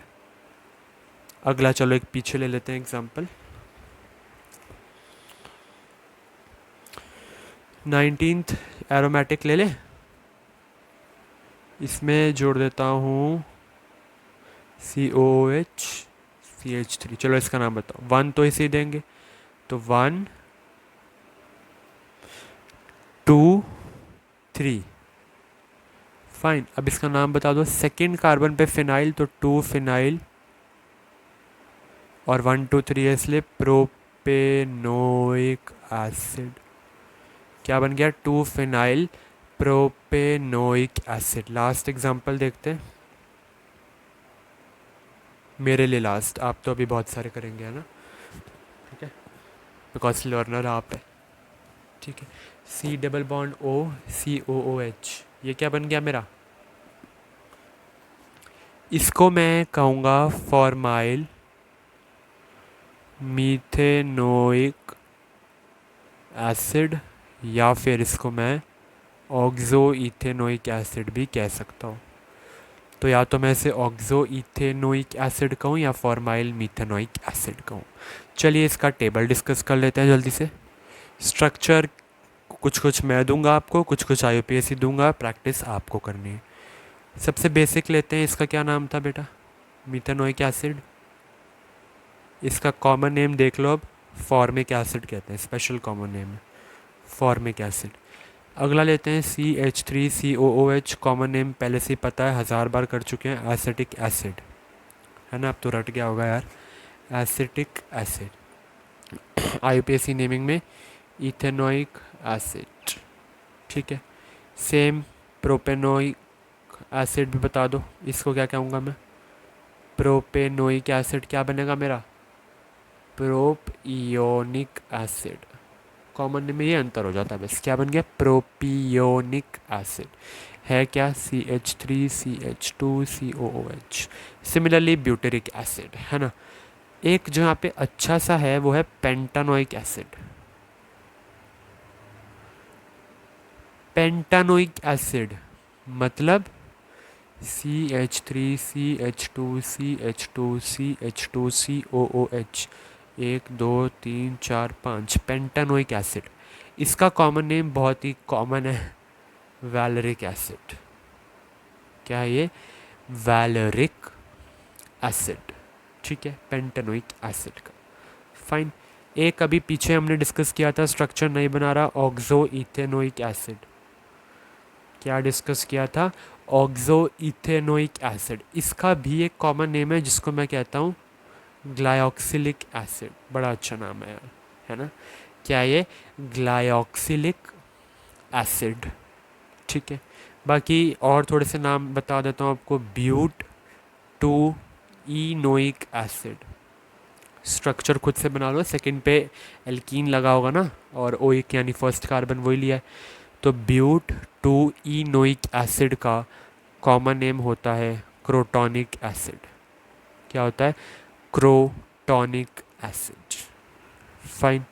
अगला चलो एक पीछे ले लेते हैं एग्जांपल। 19th एरोमेटिक ले ले, इसमें जोड़ देता हूँ COOH CH3। चलो इसका नाम बताओ। 1 तो इसे देंगे, तो 1 2 3, फाइन। अब इसका नाम बता दो। सेकेंड कार्बन पे फिनाइल, तो 2 फिनाइल और 1 2 3 है इसलिए प्रोपेनोइक एसिड। क्या बन गया? 2 phenyl propanoic acid. Last example देखते हैं, मेरे लिए लास्ट। आप तो अभी बहुत सारे करेंगे, है ना? ठीक है, बिकॉज लर्नर आप है। ठीक है, C double bond O COOH। ये क्या बन गया मेरा? इसको मैं कहूँगा फॉर्माइल मीथेनोइक एसिड, या फिर इसको मैं ऑक्सो इथेनोइक एसिड भी कह सकता हूँ। तो या तो मैं इसे ऑक्सो इथेनोइक एसिड कहूँ या फॉर्माइल मीथेनोइक एसिड कहूँ। चलिए इसका टेबल डिस्कस कर लेते हैं जल्दी से। स्ट्रक्चर कुछ कुछ मैं दूंगा आपको, कुछ कुछ IUPAC दूंगा, प्रैक्टिस आपको करनी है। सबसे बेसिक लेते हैं। इसका क्या नाम था बेटा? Methanoic acid. इसका कॉमन नेम देख लो, अब फॉर्मिक एसिड कहते हैं, स्पेशल कॉमन नेम है फॉर्मिक एसिड। अगला लेते हैं CH3COOH। कॉमन नेम पहले से ही पता है, 1000 बार कर चुके हैं, एसिटिक एसिड, है ना? अब तो रट गया होगा यार, एसिटिक एसिड। IUPAC नेमिंग में इथेनोइक एसिड। ठीक है, सेम प्रोपेनोइक एसिड भी बता दो, इसको क्या कहूँगा मैं? Propanoic acid. क्या बनेगा मेरा? Propionic acid. कॉमन में ये अंतर हो जाता है बस। क्या बन गया? Propionic acid. है क्या? CH3CH2COOH। सिमिलरली ब्यूटेरिक एसिड, है ना? एक जो यहाँ पे अच्छा सा है वो है पेंटानोइक एसिड। पेंटानोइक एसिड मतलब CH3CH2CH2CH2COOH। 1 2 3 4 5, pentanoic acid. इसका कॉमन नेम बहुत ही कॉमन है, वैलेरिक एसिड। क्या है ये? वैलेरिक एसिड। ठीक है, पेंटानोइक एसिड का। फाइन। एक अभी पीछे हमने डिस्कस किया था, स्ट्रक्चर नहीं बना रहा, ऑक्सो इथेनोइक एसिड। क्या डिस्कस किया था? Oxo ethanoic acid. इसका भी एक कॉमन नेम है जिसको मैं कहता हूँ ग्लाइऑक्सिलिक एसिड। बड़ा अच्छा नाम है यार, है ना? क्या ये? ग्लाइऑक्सिलिक एसिड। ठीक है, बाकी और थोड़े से नाम बता देता हूँ आपको। ब्यूट 2 इनोइक एसिड। स्ट्रक्चर खुद से बना लो, सेकंड पे एल्कीन लगा होगा ना, और ओइक यानी फर्स्ट कार्बन वही लिया है। तो ब्यूट 2 इनोइक एसिड का कॉमन नेम होता है क्रोटोनिक एसिड। क्या होता है? Crotonic acid. फाइन।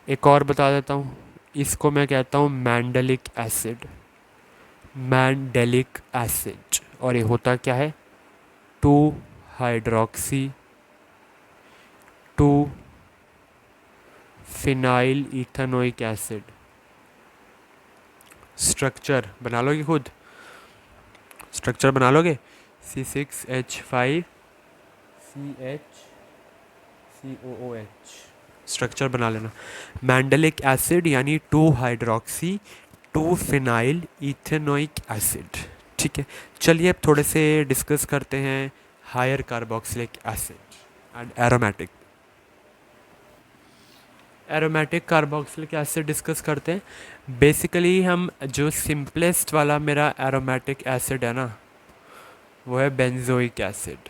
एक और बता देता हूँ, इसको मैं कहता हूँ मैंडेलिक एसिड। Mandelic acid. और ये होता क्या है? 2 hydroxy 2 phenyl ethanoic acid. Structure बना लोगे खुद? स्ट्रक्चर बना लोगे? C6H5CH COOH। स्ट्रक्चर बना लेना। मैंडलिक एसिड यानी 2 हाइड्रोक्सी 2 फिनाइल इथेनोइक एसिड। ठीक है, चलिए अब थोड़े से डिस्कस करते हैं higher carboxylic acid and aromatic. Aromatic carboxylic acid discuss करते हैं। बेसिकली हम जो सिंपलेस्ट वाला मेरा एरोमेटिक एसिड है ना, वो है बेंजोइक एसिड।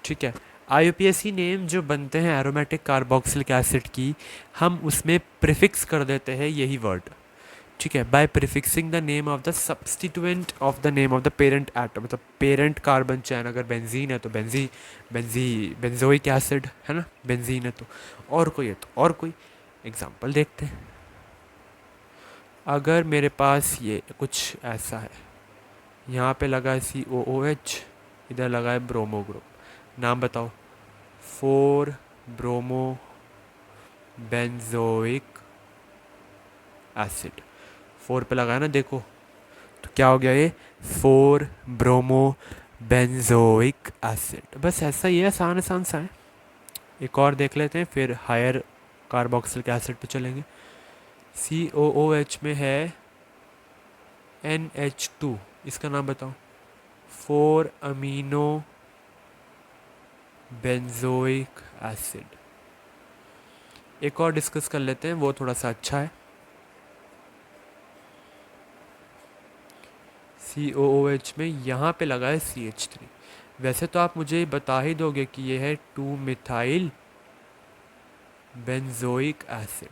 ठीक है, आईयूपीएसी नेम जो बनते हैं एरोमेटिक कार्बोक्सिलिक एसिड की, हम उसमें प्रीफिक्स कर देते हैं यही वर्ड। ठीक है, by prefixing the name of the substituent of the name of the parent atom. मतलब पेरेंट कार्बन चैन अगर बेंजीन है तो बेंजोइक एसिड है ना, बेंजीन है तो, और कोई है तो और कोई। एग्जांपल देखते हैं। अगर मेरे पास ये कुछ ऐसा है, यहाँ पे लगा है COOH, इधर लगा है ब्रोमो ग्रुप, नाम बताओ। 4 ब्रोमो बेंजोइक एसिड, 4 पे लगा है ना, देखो तो क्या हो गया ये, 4 ब्रोमो बेंजोइक एसिड। बस ऐसा ही है, आसान आसान सा है। एक और देख लेते हैं, फिर हायर कार्बोक्सिलिक एसिड पे चलेंगे। COOH में है NH2, इसका नाम बताओ। 4 अमीनो बेंजोइक एसिड। एक और डिस्कस कर लेते हैं, वो थोड़ा सा अच्छा है। COOH में यहाँ पे लगा है CH3। वैसे तो आप मुझे बता ही दोगे कि ये है 2 मिथाइल बेंजोइक एसिड,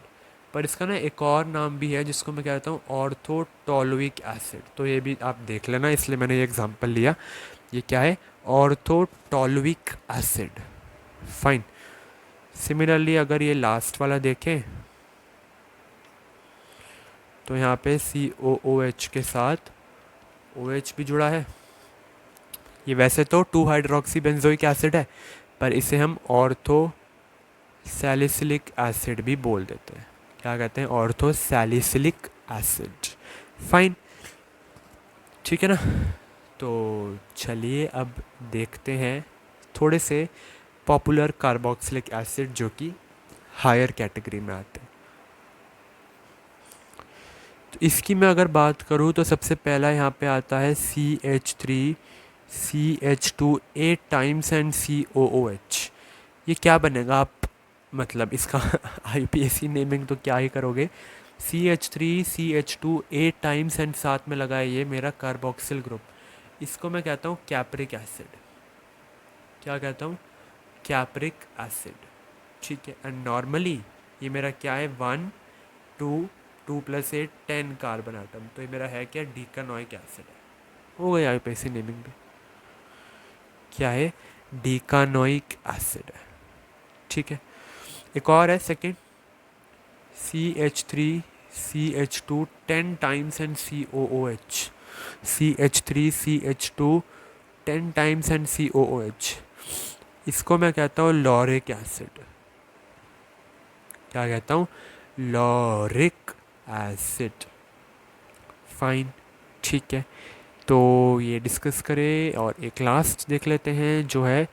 पर इसका ना एक और नाम भी है जिसको मैं कहता हूँ ऑर्थोटोलुइक एसिड। तो ये भी आप देख लेना, इसलिए मैंने ये एग्जांपल लिया। ये क्या है, ऑर्थोटोलुइक एसिड। फाइन। सिमिलरली अगर ये लास्ट वाला देखें तो यहाँ पे COOH के साथ OH भी जुड़ा है। ये वैसे तो 2 हाइड्रोक्सी बेंजोइक एसिड है, पर इसे हम ऑर्थो सैलिसिलिक एसिड भी बोल देते हैं। क्या कहते हैं, ऑर्थो सैलिसिलिक एसिड। फाइन, ठीक है ना। तो चलिए अब देखते हैं थोड़े से पॉपुलर कार्बोक्सिलिक एसिड जो कि हायर कैटेगरी में आते हैं। तो इसकी मैं अगर बात करूँ तो सबसे पहला यहाँ पे आता है CH3 CH2 8 times and COOH। ये क्या बनेगा, आप मतलब इसका आईपीएसी नेमिंग तो क्या ही करोगे। CH3 CH2 8 टाइम्स एंड साथ में लगा है ये मेरा कार्बोक्सिल ग्रुप। इसको मैं कहता हूँ कैप्रिक एसिड। क्या कहता हूँ, कैप्रिक एसिड। ठीक है, एंड नॉर्मली ये मेरा क्या है, 1 2 2 + 8 10 कार्बन आइटम। तो ये मेरा है क्या, डीकानोइक एसिड है। हो गई आईपीएसी नेमिंग भी, क्या है, डीकानोइक एसिड है। ठीक है, एक और है second, CH3 CH2 10 times and COOH। CH3 CH2 10 times and COOH। इसको मैं कहता हूँ लॉरिक एसिड। क्या कहता हूँ, लॉरिक एसिड। फाइन, ठीक है। तो ये डिस्कस करें और एक लास्ट देख लेते हैं जो है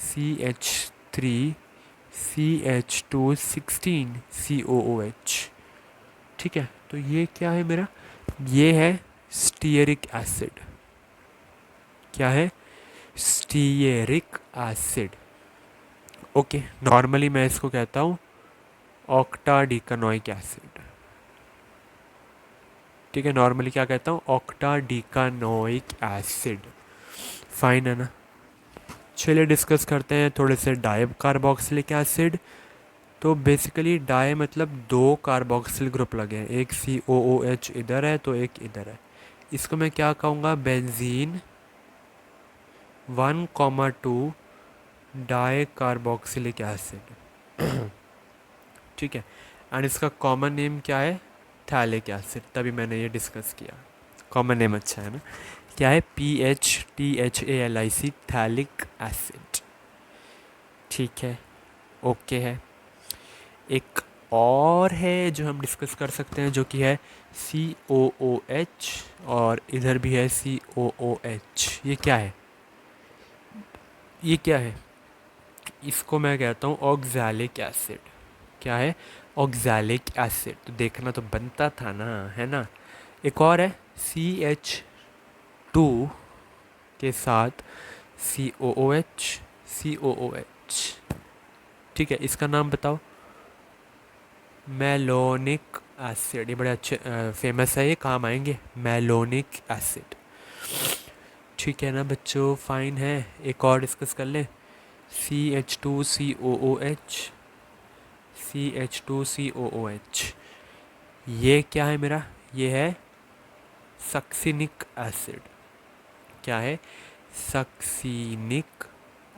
CH3 CH2 16 COOH। ठीक है, तो ये क्या है मेरा, ये है स्टीयरिक एसिड। क्या है, स्टीयरिक एसिड। ओके, नॉर्मली मैं इसको कहता हूँ ऑक्टाडीकानोइक एसिड। ठीक है, नॉर्मली क्या कहता हूँ, ऑक्टाडीकानोइक एसिड। फाइन है ना। चलिए डिस्कस करते हैं थोड़े से डाई कार्बोक्सिलिक एसिड। तो बेसिकली डाई मतलब 2 कार्बोक्सिल ग्रुप लगे हैं, एक COOH इधर है तो एक इधर है। इसको मैं क्या कहूँगा, बेंजीन 1,2 डाई कार्बोक्सिलिक एसिड। ठीक है, एंड इसका कॉमन नेम क्या है, थैलिक एसिड। तभी मैंने ये डिस्कस किया, कॉमन नेम अच्छा है ना। क्या है, PHTHALIC, थैलिक एसिड। ठीक है, ओके है। एक और है जो हम डिस्कस कर सकते हैं जो कि है COOH, और इधर भी है COOH। ये क्या है, ये क्या है, इसको मैं कहता हूँ ऑक्सैलिक एसिड। क्या है? Oxalic acid. तो देखना तो बनता था ना, है ना। एक और है CH2 के साथ COOH। ठीक है, इसका नाम बताओ। Malonic acid. ये बड़े अच्छे फेमस है, ये काम आएंगे, मेलोनिक एसिड। ठीक है ना बच्चों, फाइन है। एक और डिस्कस कर लें। CH2COOH। CH2COOH, ये क्या है मेरा? ये है सक्सिनिक एसिड। क्या है? Succinic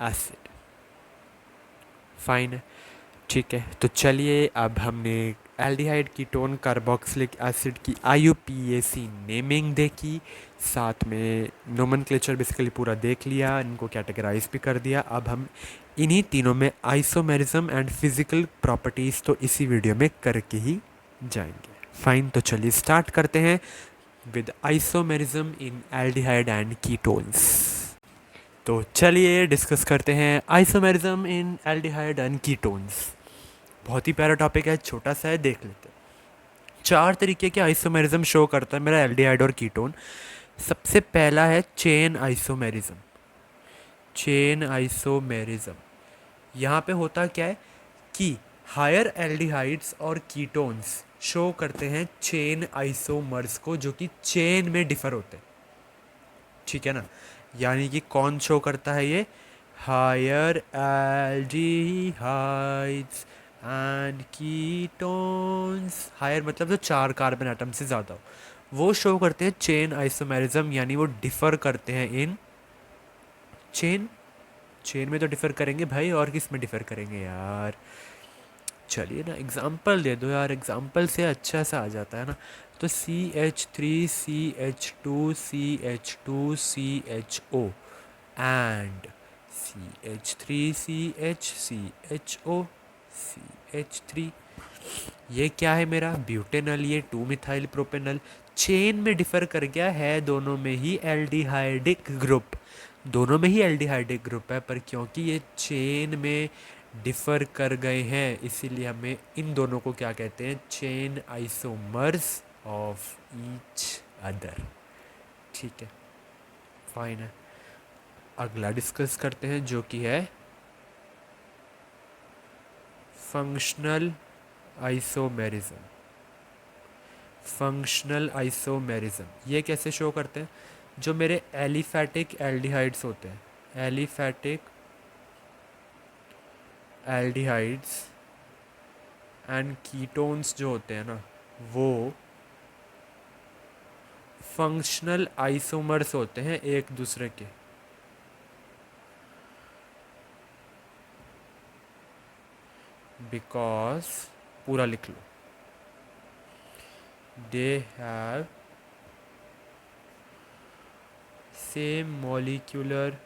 acid. फाइन है। ठीक है, तो चलिए अब हमने एल्डिहाइड कीटोन कार्बोक्सिलिक एसिड की IUPAC नेमिंग देखी, साथ में नोमेनक्लेचर बेसिकली पूरा देख लिया, इनको कैटेगराइज भी कर दिया। अब हम इन्हीं तीनों में आइसोमेरिज्म एंड फिजिकल प्रॉपर्टीज़ तो इसी वीडियो में करके ही जाएंगे। फाइन, तो चलिए स्टार्ट करते हैं with isomerism in aldehyde and ketones. तो चलिए डिस्कस करते हैं isomerism in aldehyde and ketones. बहुत ही प्यारा टॉपिक है, छोटा सा है, देख लेते हैं। 4 तरीके के आइसोमेरिज्म शो करता है मेरा एल्डिहाइड और कीटोन। सबसे पहला है चेन आइसोमेरिज्म। चेन आइसोमेरिज्म, यहाँ पे होता क्या है कि हायर एल्डिहाइड्स और कीटोन्स शो करते हैं चेन आइसोमर्स को, जो कि चेन में डिफर होते हैं। ठीक है ना, यानी कि कौन शो करता है ये? Higher aldehydes and ketones. Higher मतलब जो 4 कार्बन एटम से ज़्यादा हो, वो शो करते हैं चेन आइसोमेरिज्म, यानी वो डिफ़र करते हैं इन चेन। चेन में तो डिफ़र करेंगे भाई, और किस में डिफ़र करेंगे यार? चलिए ना एग्जाम्पल दे दो यार, एग्जाम्पल से अच्छा सा आ जाता है ना। तो CH3CH2CH2CHO एंड CH3CHCHO ये क्या है मेरा? ब्यूटेनल। ये 2 मिथाइल प्रोपेनल चेन में डिफर कर गया है, दोनों में ही एल्डिहाइडिक ग्रुप। दोनों में ही एल्डिहाइडिक ग्रुप है, पर क्योंकि ये चेन में डिफर कर गए हैं, इसीलिए हमें इन दोनों को क्या कहते हैं? Chain isomers of each other. ठीक है, फाइन है। अगला डिस्कस करते हैं, जो कि है फंक्शनल आइसोमेरिज्म। फंक्शनल आइसोमेरिज्म ये कैसे शो करते हैं? जो मेरे एलिफैटिक एल्डिहाइड्स होते हैं, एलिफैटिक एल्डिहाइड्स एंड कीटोन्स जो होते हैं ना, वो फंक्शनल आइसोमर्स होते हैं एक दूसरे के। बिकॉज, पूरा लिख लो, दे हैव सेम मॉलिक्यूलर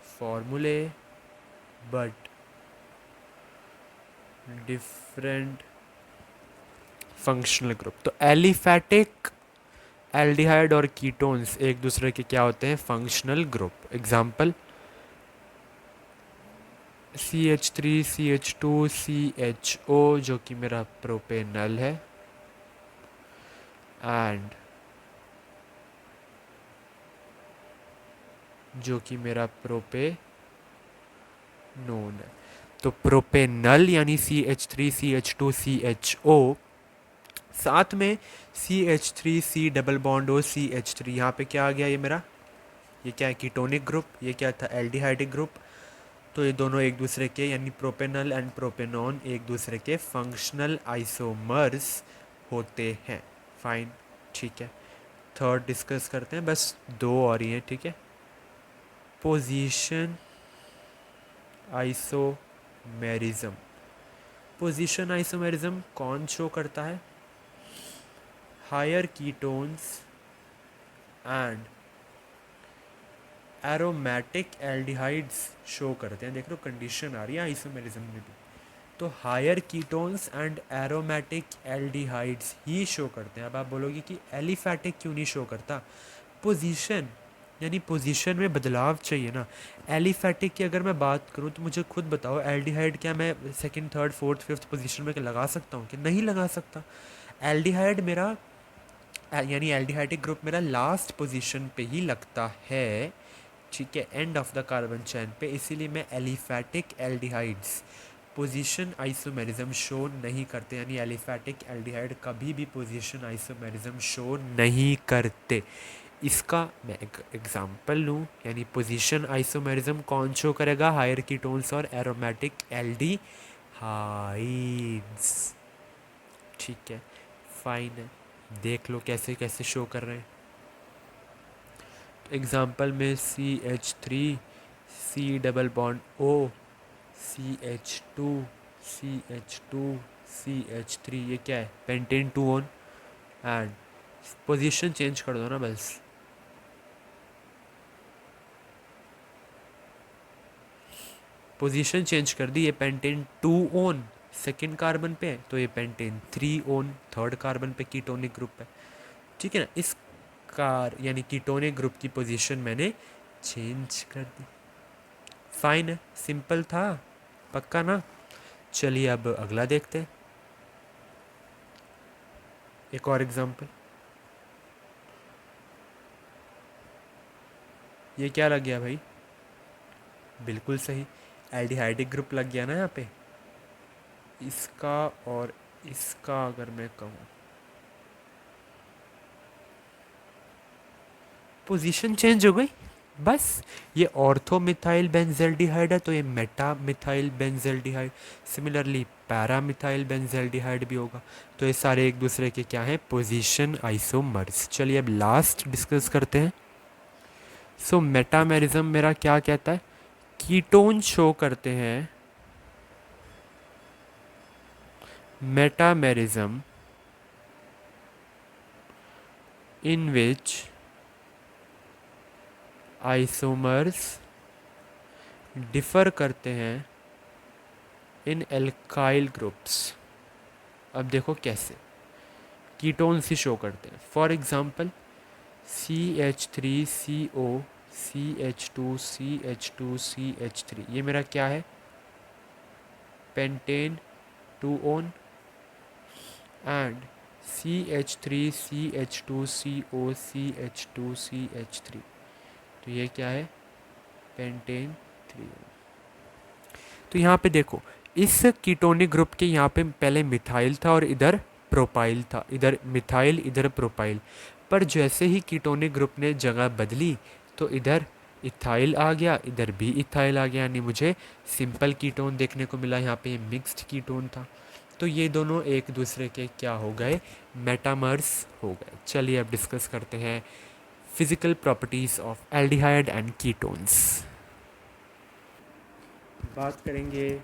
फॉर्मूले बट डिफरेंट फंक्शनल ग्रुप। तो एलिफैटिक एल्डिहाइड और कीटोन्स एक दूसरे के क्या होते हैं? Functional group. एग्जाम्पल CH3CH2CHO जो कि मेरा प्रोपेनल है, एंड जो कि मेरा प्रोपेनोन है। तो प्रोपेनल यानी CH3CH2CHO, साथ में CH3C डबल बॉन्ड ओ CH3। यहाँ पे क्या आ गया? ये मेरा, ये क्या है? Ketonic group. ये क्या था? Aldehydic group. तो ये दोनों एक दूसरे के, यानी प्रोपेनल एंड प्रोपेनोन एक दूसरे के फंक्शनल आइसोमर्स होते हैं। फाइन, ठीक है। थर्ड डिस्कस करते हैं, बस 2 और ही हैं, ठीक है। Position isomerism. पोजीशन आइसोमेरिज्म कौन शो करता है? Higher ketones and aromatic aldehydes show करते हैं। देख लो कंडीशन आ रही है आइसोमेरिज्म में भी। तो higher ketones and aromatic aldehydes ही शो करते हैं। अब आप बोलोगे कि एलिफैटिक क्यों नहीं शो करता? पोजीशन यानी पोजीशन में बदलाव चाहिए ना। एलिफैटिक की अगर मैं बात करूँ तो मुझे खुद बताओ, एल्डिहाइड क्या मैं second third fourth fifth position में लगा सकता हूँ कि नहीं लगा सकता? एल्डिहाइड मेरा यानी एल्डिहाइडिक ग्रुप मेरा लास्ट पोजीशन पे ही लगता है, ठीक है, end of the carbon chain पे, इसीलिए मैं aliphatic aldehydes position isomerism show नहीं करते, यानी एलिफैटिक एल्डिहाइड कभी भी पोजीशन आइसोमेरिज्म शो नहीं करते। इसका मैं एक एग्जांपल लूँ, यानी पोजीशन आइसोमेरिज्म कौन शो करेगा? हायर कीटोन्स और एरोमेटिक एल्डिहाइड्स, ठीक है, फाइन है। देख लो कैसे कैसे शो कर रहे हैं। एग्जांपल में CH3 C double bond O, CH2 CH2 CH3, ये क्या है? Pentane 2 on, and position change कर दो ना बस। पोजीशन चेंज कर दी, ये पेंटेन 2 ऑन सेकेंड कार्बन पे है, तो ये पेंटेन 3 ऑन थर्ड कार्बन पे कीटोनिक ग्रुप है, ठीक है ना। इस यानी कीटोनिक ग्रुप की पोजीशन मैंने चेंज कर दी। फाइन है, सिंपल था, पक्का ना। चलिए अब अगला देखते हैं, एक और एग्जांपल। ये क्या लग गया भाई? बिल्कुल सही, एल्डिहाइडिक ग्रुप लग गया ना यहाँ पे। इसका और इसका अगर मैं कहूँ, पोजीशन चेंज हो गई बस। ये ऑर्थो मिथाइल बेंजेल्डिहाइड है तो ये Meta methyl benzaldehyde, similarly para methyl benzaldehyde भी होगा। तो ये सारे एक दूसरे के क्या हैं? Position isomers. चलिए अब लास्ट डिस्कस करते हैं। सो मेटामेरिज्म मेरा क्या कहता है? कीटोन शो करते हैं, मेटामेरिज्म इन विच आइसोमर्स डिफर करते हैं इन एल्काइल ग्रुप्स। अब देखो कैसे कीटोन्स ही शो करते हैं। फॉर एग्जांपल CH3CO CH2 ये मेरा क्या है? Pentane 2 on, and CH3CH2CO CH2CH3, तो ये क्या है? पेंटेन 3। तो यहाँ पे देखो, इस कीटोनिक ग्रुप के यहाँ पे पहले मिथाइल था और इधर प्रोपाइल था, इधर मिथाइल इधर प्रोपाइल। पर जैसे ही कीटोनिक ग्रुप ने जगह बदली तो इधर इथाइल आ गया, इधर भी इथाइल आ गया, यानी मुझे सिंपल कीटोन देखने को मिला। यहाँ पे ये मिक्स्ड कीटोन था, तो ये दोनों एक दूसरे के क्या हो गए? मेटामर्स हो गए। चलिए अब डिस्कस करते हैं physical properties of aldehyde and ketones. बात करेंगे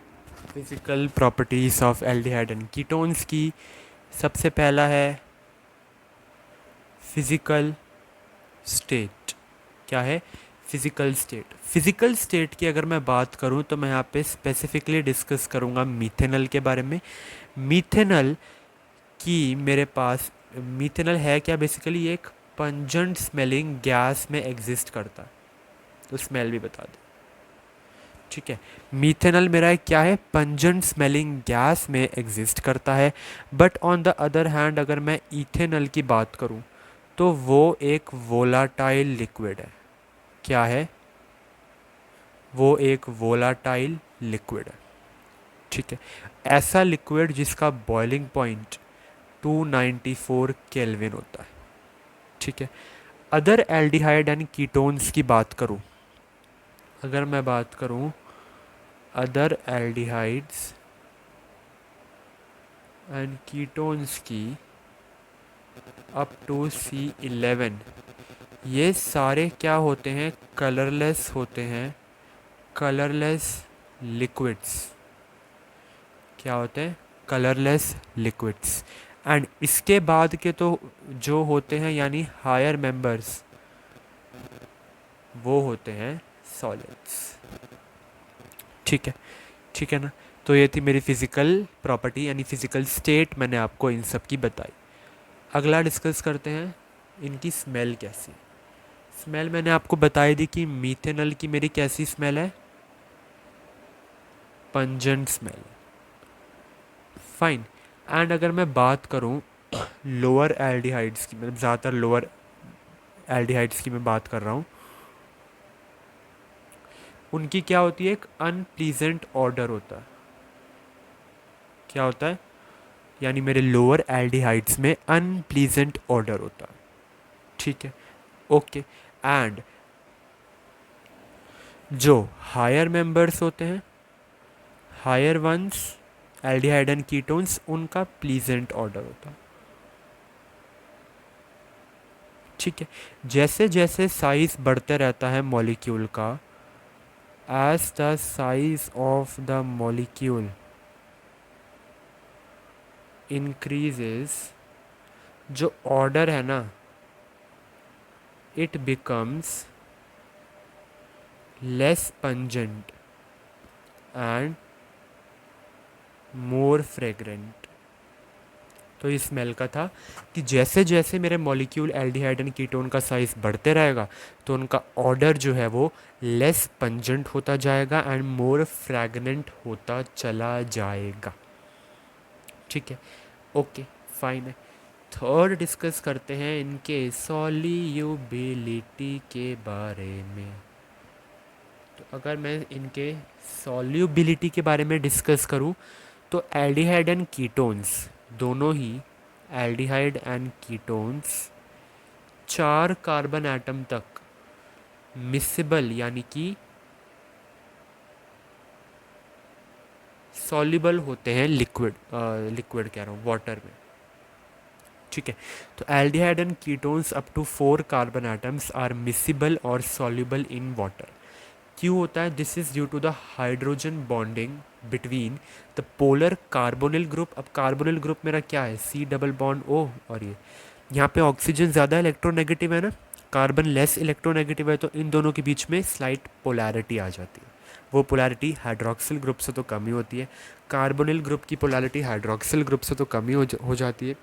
physical properties of aldehyde and ketones की। सबसे पहला है फिजिकल स्टेट। क्या है? Physical state. फिजिकल स्टेट की अगर मैं बात करूं तो मैं यहाँ पे स्पेसिफिकली डिस्कस करूँगा मीथेनल के बारे में। मीथेनल की मेरे पास, मीथेनल है क्या? बेसिकली एक पंजेंट स्मेलिंग गैस में एग्जिस्ट करता है, तो स्मेल भी बता दे, ठीक है। मीथेनल मेरा एक क्या है? पंजेंट स्मेलिंग गैस में एग्जिस्ट करता है। But on the other hand अगर मैं इथेनल की बात करूं तो वो एक वोलाटाइल लिक्विड है। क्या है? वो एक वोलाटाइल लिक्विड है, ठीक है। ऐसा लिक्विड जिसका बॉइलिंग पॉइंट 294 केल्विन होता है, ठीक है। अदर एल्डिहाइड एंड कीटोन्स की बात करूं, अगर मैं बात करूं अदर एल्डिहाइड्स एंड कीटोन्स की अप टू C11, ये सारे क्या होते हैं? कलरलेस होते हैं, कलरलेस लिक्विड्स। क्या होते हैं? Colourless liquids. एंड इसके बाद के तो जो होते हैं यानी हायर मेंबर्स, वो होते हैं सॉलिड्स, ठीक है, ठीक है ना। तो ये थी मेरी फिजिकल प्रॉपर्टी यानी फिजिकल स्टेट, मैंने आपको इन सब की बताई। अगला डिस्कस करते हैं इनकी स्मेल कैसी। स्मेल मैंने आपको बताई दी कि मीथेनॉल की मेरी कैसी स्मेल है, पंजेंट स्मेल। फाइन। एंड अगर मैं बात करूं लोअर एल्डिहाइड्स की, मतलब ज़्यादातर लोअर एल्डिहाइड्स की मैं बात कर रहा हूँ, उनकी क्या होती है, एक अनप्लीजेंट ऑर्डर होता है। क्या होता है, यानी मेरे लोअर एल्डिहाइड्स में अनप्लीजेंट ऑर्डर होता है। ठीक है, ओके। एंड जो हायर मेंबर्स होते हैं, higher ones, aldehyde and ketones, उनका प्लीजेंट ऑर्डर होता है। ठीक है, जैसे जैसे साइज बढ़ते रहता है मॉलिक्यूल का, as the size of the molecule increases, जो ऑर्डर है ना, it becomes less pungent and more fragrant. तो इस स्मेल का था कि जैसे जैसे मेरे मॉलिक्यूल एल्डिहाइड एंड कीटोन का साइज बढ़ते रहेगा, तो उनका ऑर्डर जो है वो लेस पंजेंट होता जाएगा एंड मोर फ्रेगनेंट होता चला जाएगा। ठीक है, ओके, फाइन है। थर्ड डिस्कस करते हैं इनके सॉल्यूबिलिटी के बारे में। तो अगर मैं इनके सॉल्यूबिलिटी के बारे में डिस्कस करूं, तो एल्डिहाइड एंड कीटोन्स, दोनों ही aldehyde and ketones 4 carbon atom तक मिसिबल यानी कि सॉल्युबल होते हैं लिक्विड, लिक्विड कह रहा हूँ, वाटर में। ठीक है, तो aldehyde and ketones up to 4 carbon atoms are miscible और सॉल्युबल इन वाटर। क्यों होता है, this is due to the hydrogen bonding between the polar carbonyl group. अब कार्बोनिल ग्रुप मेरा क्या है, सी डबल बॉन्ड ओ, और ये यहाँ पे ऑक्सीजन ज़्यादा इलेक्ट्रोनेगेटिव है ना, कार्बन लेस इलेक्ट्रोनेगेटिव है, तो इन दोनों के बीच में स्लाइट पोलैरिटी आ जाती है। वो पोलैरिटी हाइड्रोक्सिल ग्रुप से तो कम ही होती है, कार्बोनिल ग्रुप की पोलैरिटी हाइड्रोक्सिल ग्रुप से तो कम ही हो जाती है।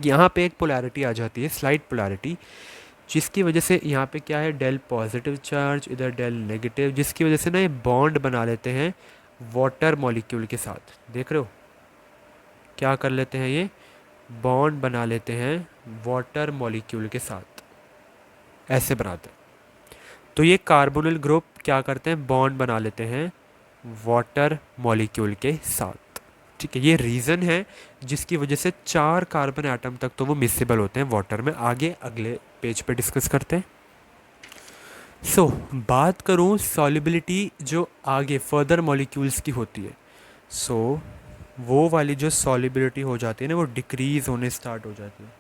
यहाँ पे एक पोलैरिटी आ जाती है, स्लाइट पोलैरिटी, जिसकी वजह से यहाँ पे क्या है, डेल पॉजिटिव चार्ज, इधर डेल नेगेटिव, जिसकी वजह से ना ये बॉन्ड बना लेते हैं वाटर मॉलिक्यूल के साथ। देख रहे हो, क्या कर लेते हैं ये, बॉन्ड बना लेते हैं वाटर मॉलिक्यूल के साथ, ऐसे बनाते हैं। तो ये कार्बोनिल ग्रुप क्या करते हैं, बॉन्ड बना लेते हैं वाटर मॉलिक्यूल के साथ। ठीक है, ये रीज़न है जिसकी वजह से 4 कार्बन एटम तक तो वो मिसिबल होते हैं वाटर में। आगे अगले पेज पे डिस्कस करते हैं। बात करूँ सॉल्युबिलिटी जो आगे फर्दर मॉलिक्यूल्स की होती है, वो वाली जो सॉल्युबिलिटी हो जाती है ना, वो डिक्रीज होने स्टार्ट हो जाती है।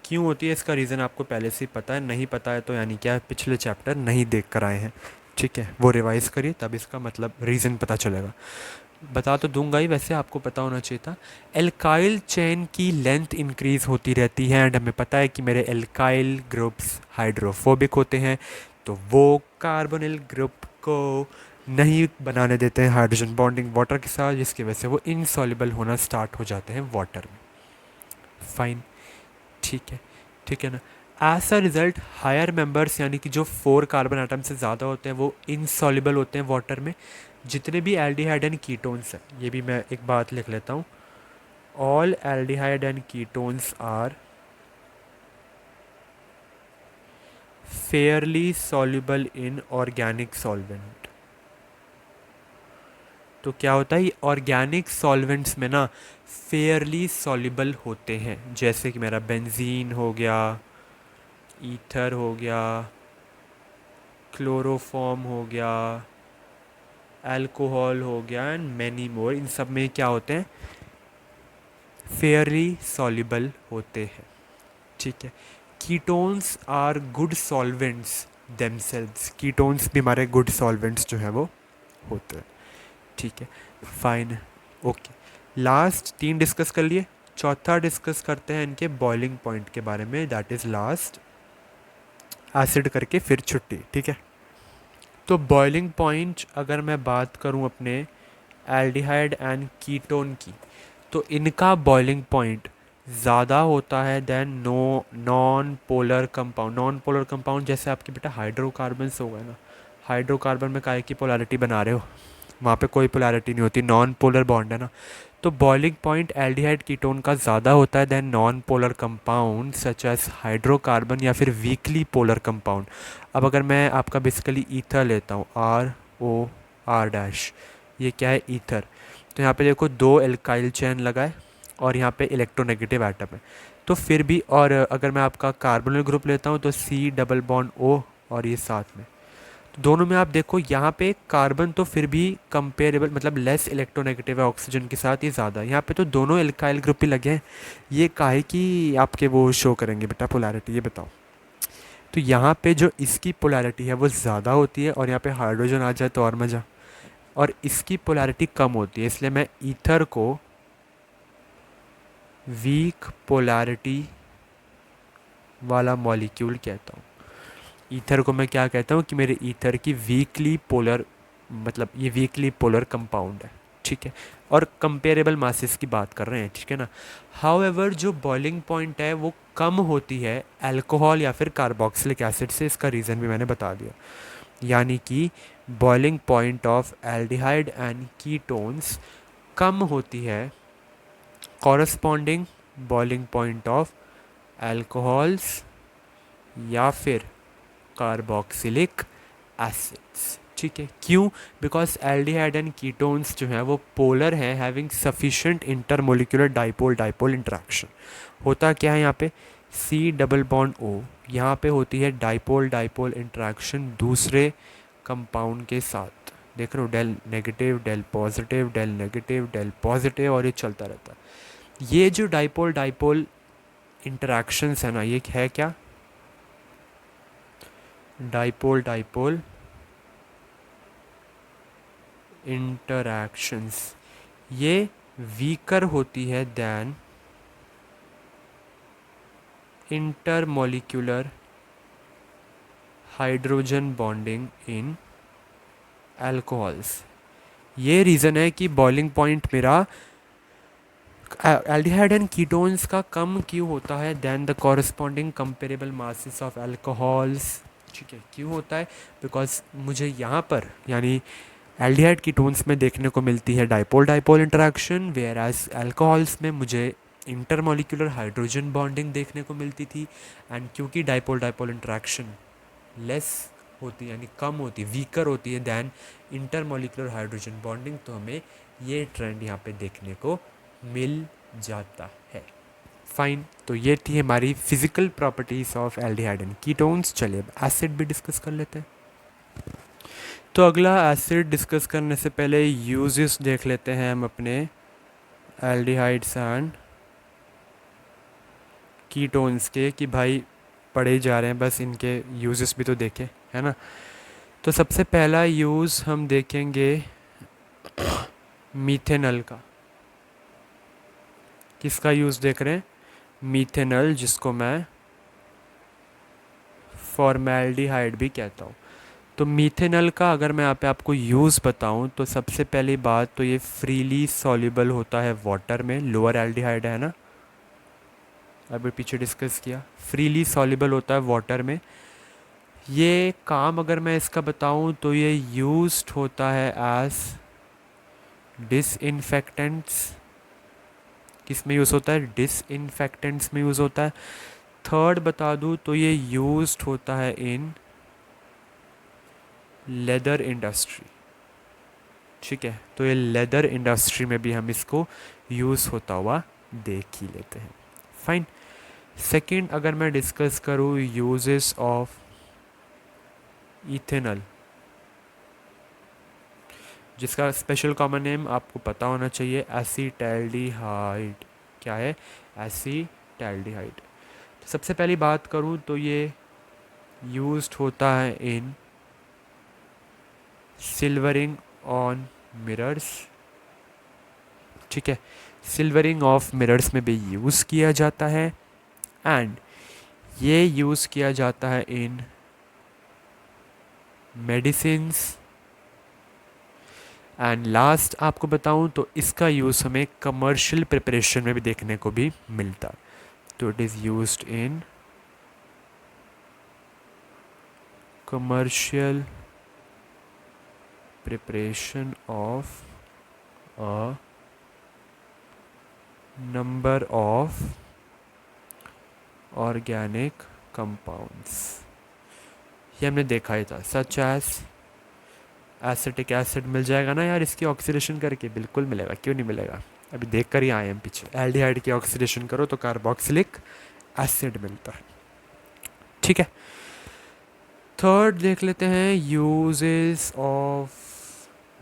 क्यों होती है, इसका रीज़न आपको पहले से ही पता है, नहीं पता है तो यानी क्या, पिछले चैप्टर नहीं देख कर आए हैं। ठीक है, वो रिवाइज करिए, तब इसका मतलब रीज़न पता चलेगा। बता तो दूंगा ही, वैसे आपको पता होना चाहिए था। एल्काइल चेन की लेंथ इंक्रीज़ होती रहती है, एंड हमें पता है कि मेरे एल्काइल ग्रुप्स हाइड्रोफोबिक होते हैं, तो वो कार्बोनिल ग्रुप को नहीं बनाने देते हैं हाइड्रोजन बॉन्डिंग वाटर के साथ, जिसकी वजह से वो इनसॉल्युबल होना स्टार्ट हो जाते हैं वाटर में। फाइन, ठीक है, ठीक है ना। As a result higher members यानी कि जो 4 कार्बन आइटम से ज़्यादा होते हैं वो इनसॉल्युबल होते हैं वाटर में। जितने भी एल्डिहाइड एंड कीटोन्स हैं, ये भी मैं एक बात लिख लेता हूँ, all aldehyde and ketones are fairly soluble in organic solvent. तो क्या होता है, ये ऑर्गेनिक सॉल्वेंट्स में ना फेयरली सॉल्युबल होते हैं, जैसे कि मेरा बेंजीन हो गया, ईथर हो गया, क्लोरोफॉर्म हो गया, अल्कोहल हो गया, एंड मैनी मोर। इन सब में क्या होते हैं, फेयरली सॉल्युबल होते हैं। ठीक है, ketones are good solvents themselves. Ketones भी हमारे गुड सॉल्वेंट्स जो है वो होते हैं। ठीक है, फाइन, ओके। लास्ट 3 डिस्कस कर लिए, चौथा डिस्कस करते हैं इनके बॉइलिंग पॉइंट के बारे में, दैट इज़ लास्ट, एसिड करके फिर छुट्टी। ठीक है, तो बॉइलिंग पॉइंट अगर मैं बात करूं अपने एल्डिहाइड एंड कीटोन की, तो इनका बॉइलिंग पॉइंट ज़्यादा होता है than non polar compound. Non polar compound जैसे आपके बेटा हाइड्रोकार्बन्स हो गए ना, हाइड्रोकार्बन में काहे की पोलैरिटी बना रहे हो, वहाँ पे कोई पोलैरिटी नहीं होती, नॉन पोलर बॉन्ड है ना। तो बॉइलिंग पॉइंट एल्डिहाइड कीटोन का ज़्यादा होता है than non polar compound such as hydrocarbon या फिर वीकली पोलर कंपाउंड। अब अगर मैं आपका बेसिकली ईथर लेता हूँ, ROR डैश, ये क्या है, ईथर। तो यहाँ पे देखो दो एल्काइल चैन लगा है और यहाँ पे इलेक्ट्रोनेगेटिव एटम है। तो फिर भी, और अगर मैं आपका कार्बोनिल ग्रुप लेता हूँ तो C डबल बॉन्ड O, और ये साथ में, तो दोनों में आप देखो यहाँ पे कार्बन तो फिर भी कंपेरेबल, मतलब लेस इलेक्ट्रोनेगेटिव है ऑक्सीजन के साथ, ये ज़्यादा है। यहाँ पे तो दोनों एल्काइल ग्रुप ही लगे हैं, ये काहे कि आपके वो शो करेंगे बेटा पोलैरिटी, ये बताओ। तो यहाँ पे जो इसकी पोलैरिटी है वो ज़्यादा होती है और यहाँ पे हाइड्रोजन आ जाए तो और मज़ा, और इसकी पोलैरिटी कम होती है, इसलिए मैं ईथर को वीक पोलैरिटी वाला मॉलिक्यूल कहता हूँ। ईथर को मैं क्या कहता हूँ कि मेरे ईथर की वीकली पोलर, मतलब ये वीकली पोलर कंपाउंड है, ठीक है। और कंपेरेबल मासेस की बात कर रहे हैं, ठीक है ना। हाउएवर जो बॉइलिंग पॉइंट है वो कम होती है अल्कोहल या फिर कार्बोक्सिलिक एसिड से, इसका रीज़न भी मैंने बता दिया। यानी कि boiling point of aldehyde and ketones कम होती है corresponding boiling point of alcohols या फिर कार्बोक्सिलिक एसिड्स, ठीक है। क्यों? बिकॉज एल्डिहाइड एंड कीटोन्स जो हैं वो पोलर हैं, having sufficient intermolecular dipole dipole interaction. होता क्या है यहाँ पे, C डबल बॉन्ड O, यहाँ पे होती है डाइपोल डाइपोल इंटरेक्शन दूसरे कंपाउंड के साथ। देख रहे हो, del negative del positive del negative del positive, और ये चलता रहता है। ये जो डाइपोल डाइपोल इंटरेक्शंस है ना, ये है क्या, डाइपोल डाइपोल इंटरैक्शंस, ये वीकर होती है than intermolecular hydrogen bonding in alcohols. ये रीज़न है कि बॉइलिंग पॉइंट मेरा एल्डिहाइड एंड कीटोन्स का कम क्यों होता है than the corresponding comparable masses of alcohols, ठीक है। क्यों होता है? बिकॉज मुझे यहाँ पर यानी एल्डिहाइड कीटोन्स में देखने को मिलती है dipole dipole interaction, whereas alcohols में मुझे इंटरमोलिकुलर हाइड्रोजन बॉन्डिंग देखने को मिलती थी। एंड क्योंकि डाइपोल डाइपोल इंटरेक्शन लेस होती है यानी कम होती है, वीकर होती है दैन इंटरमोलिकुलर हाइड्रोजन बॉन्डिंग, तो हमें ये ट्रेंड यहाँ पे देखने को मिल जाता है। फाइन, तो ये थी हमारी physical properties of aldehyde and ketones. चलिए अब एसिड भी डिस्कस कर लेते हैं। तो अगला एसिड डिस्कस करने से पहले यूजेस देख लेते हैं हम अपने एल्डिहाइड्स एंड कीटोन्स के, कि भाई पढ़े जा रहे हैं बस इनके यूजेस भी तो देखें, है ना। तो सबसे पहला यूज़ हम देखेंगे मीथेनल का। किसका यूज़ देख रहे हैं? मीथेनल, जिसको मैं फॉर्मेल्डिहाइड भी कहता हूँ। तो मीथेनल का अगर मैं यहाँ पे आपको यूज़ बताऊँ तो सबसे पहली बात तो ये फ्रीली सॉल्युबल होता है वाटर में, लोअर एल्डिहाइड है ना, अभी पीछे डिस्कस किया, फ्रीली सॉल्युबल होता है वाटर में। ये काम अगर मैं इसका बताऊँ तो ये यूज्ड होता है एज डिसइंफेक्टेंट्स। किस में यूज़ होता है? डिसइंफेक्टेंट्स में यूज़ होता है। थर्ड बता दूँ तो ये यूज्ड होता है इन लेदर इंडस्ट्री, ठीक है। तो ये लेदर इंडस्ट्री में भी हम इसको यूज़ होता हुआ देख ही लेते हैं। फाइन। सेकंड अगर मैं डिस्कस करूँ यूजेस ऑफ इथेनॉल, जिसका स्पेशल कॉमन नेम आपको पता होना चाहिए, एसीटैल्डिहाइड। क्या है? एसीटैल्डिहाइड। तो सबसे पहली बात करूँ तो ये यूज्ड होता है इन सिल्वरिंग ऑन मिरर्स, ठीक है। सिल्वरिंग ऑफ मिरर्स में भी यूज़ किया जाता है। एंड ये यूज़ किया जाता है इन मेडिसिन्स एंड लास्ट आपको बताऊं तो इसका यूज़ हमें कमर्शियल प्रिपरेशन में भी देखने को भी मिलता है. तो it is used in commercial preparation of a number of organic compounds. ये हमने देखा ही था. सच एज एसिटिक एसिड मिल जाएगा ना यार इसकी ऑक्सीडेशन करके, बिल्कुल मिलेगा, क्यों नहीं मिलेगा. अभी देख कर ही आए हम पीछे. एल्डिहाइड की ऑक्सीडेशन करो तो कार्बोक्सिलिक एसिड मिलता है. ठीक है. थर्ड देख लेते हैं यूजेस ऑफ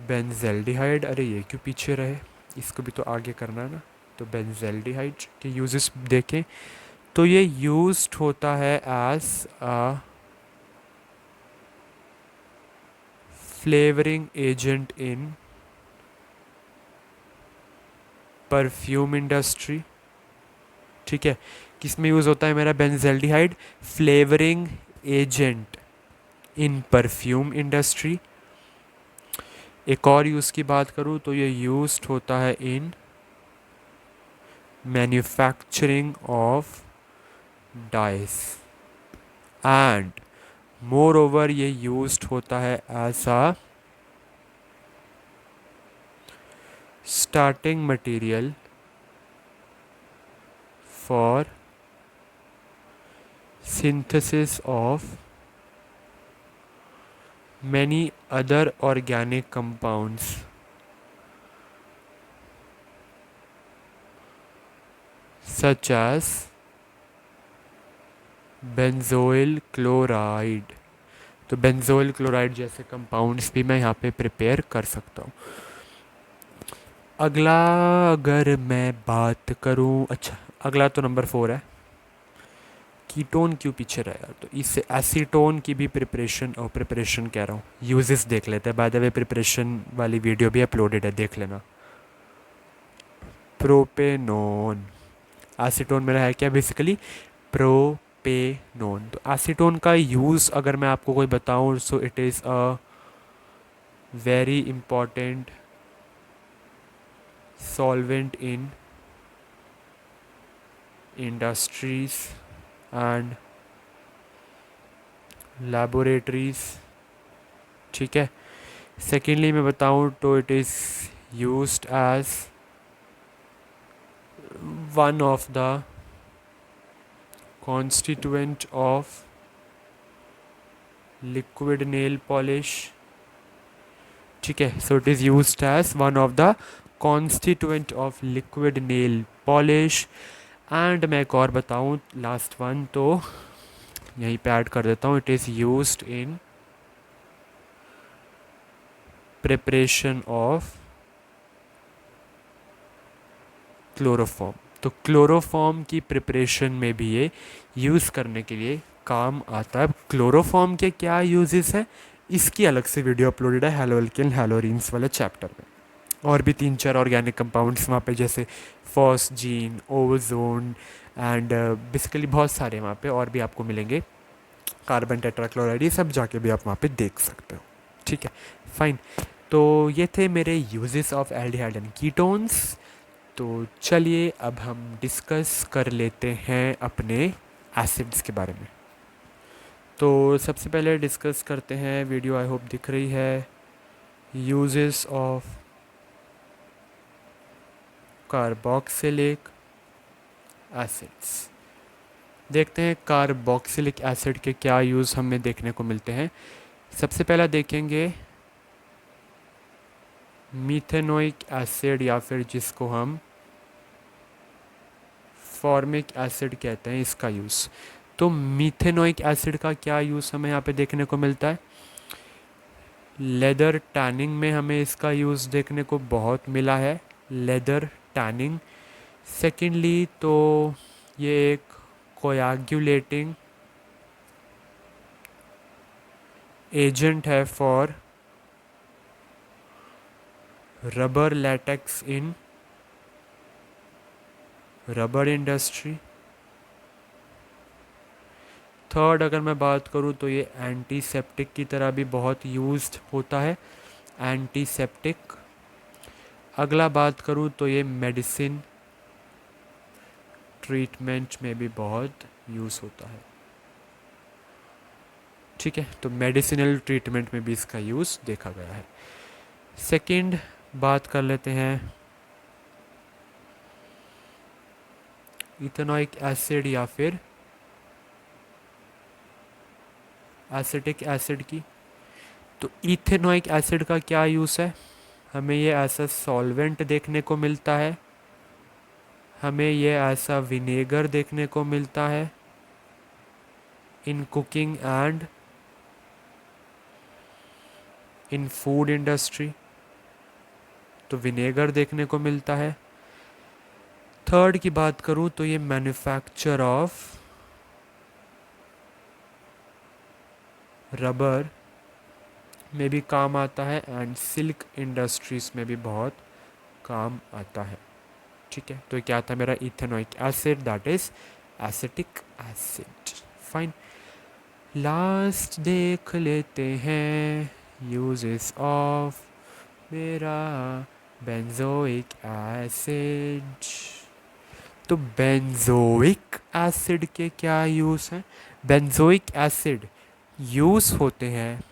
बेंजेल्डिहाइड. अरे ये क्यों पीछे रहे, इसको भी तो आगे करना है ना. तो बेंजेल्डिहाइड के यूजेस देखें तो ये यूज्ड होता है as a flavouring agent in perfume industry. ठीक है. किस में यूज़ होता है मेरा benzaldehyde? Flavouring agent in perfume industry. एक और यूज़ की बात करूँ तो ये यूज्ड होता है in manufacturing of dyes. And moreover ये यूज्ड होता है as a starting material for synthesis of many other organic compounds such as benzoyl chloride. तो बेंजोइल क्लोराइड जैसे कंपाउंड्स भी मैं यहाँ पे प्रिपेयर कर सकता हूँ. अगला अगर मैं बात करूँ, अच्छा अगला तो नंबर 4 है. कीटोन क्यों पीछे रहा यार. तो इससे एसीटोन की भी प्रिपरेशन, और प्रिपरेशन कह रहा हूँ, यूजेस देख लेते हैं. बाय द वे प्रिपरेशन वाली वीडियो भी अपलोडेड है, देख लेना. प्रोपेनोन. एसीटोन मेरा है क्या बेसिकली? प्रोपेनोन. तो एसीटोन का यूज़ अगर मैं आपको कोई बताऊँ सो it is a very important solvent in industries and laboratories. ठीक है. सेकेंडली मैं बताऊँ तो it is used as one of the constituent of liquid nail polish. ठीक है. So it is used as one of the constituent of liquid nail polish. And मैं एक और बताऊँ लास्ट वन तो यहीं पे ऐड कर देता हूँ. It is used in preparation of chloroform. तो क्लोरोफॉर्म की प्रिपरेशन में भी ये यूज़ करने के लिए काम आता है. क्लोरोफॉर्म के क्या यूजेस हैं इसकी अलग से वीडियो अपलोडेड है हेलोल्किन हेलोरिन्स वाले चैप्टर में. और भी 3-4 ऑर्गेनिक कंपाउंड्स वहाँ पे जैसे फॉस्जीन, ओजोन एंड बेसिकली बहुत सारे वहाँ पे और भी आपको मिलेंगे. कार्बन टेट्राक्लोराइड, ये सब जाके भी आप वहाँ पे देख सकते हो. ठीक है. फाइन. तो ये थे मेरे uses of aldehyde and ketones. तो चलिए अब हम डिस्कस कर लेते हैं अपने एसिड्स के बारे में. तो सबसे पहले डिस्कस करते हैं, वीडियो आई होप दिख रही है, यूजेस ऑफ कार्बोक्सिलिक एसिड्स. देखते हैं कार्बोक्सिलिक एसिड के क्या यूज़ हमें देखने को मिलते हैं. सबसे पहला देखेंगे मीथेनोइक एसिड, या फिर जिसको हम फॉर्मिक एसिड कहते हैं, इसका यूज़. तो मीथेनोइक एसिड का क्या यूज़ हमें यहाँ पे देखने को मिलता है? लेदर टैनिंग में हमें इसका यूज़ देखने को बहुत मिला है. Leather tanning. सेकेंडली तो ये एक कोयागुलेटिंग एजेंट है for rubber latex in rubber industry. Third अगर मैं बात करूँ तो ये एंटीसेप्टिक की तरह भी बहुत यूज्ड होता है. एंटीसेप्टिक अगला बात करूँ तो ये मेडिसिन ट्रीटमेंट में भी बहुत यूज़ होता है। ठीक है, तो मेडिसिनल ट्रीटमेंट में भी इसका यूज़ देखा गया है। सेकंड बात कर लेते हैं इथेनॉइक एसिड या फिर एसिटिक एसिड की। तो इथेनॉइक एसिड का क्या यूज़ है? हमें ये ऐसा सॉल्वेंट देखने को मिलता है, हमें ये ऐसा विनेगर देखने को मिलता है in cooking and in food industry, तो विनेगर देखने को मिलता है। थर्ड की बात करूँ तो ये मैन्युफैक्चर ऑफ रबर में भी काम आता है एंड सिल्क इंडस्ट्रीज में भी बहुत काम आता है। ठीक है, तो क्या था मेरा ethanoic acid, that is acetic acid. Fine, last देख लेते हैं यूजेस ऑफ मेरा बेंजोइक एसिड। तो बेंजोइक एसिड के क्या यूज़ हैं? बेंजोइक एसिड यूज़ होते हैं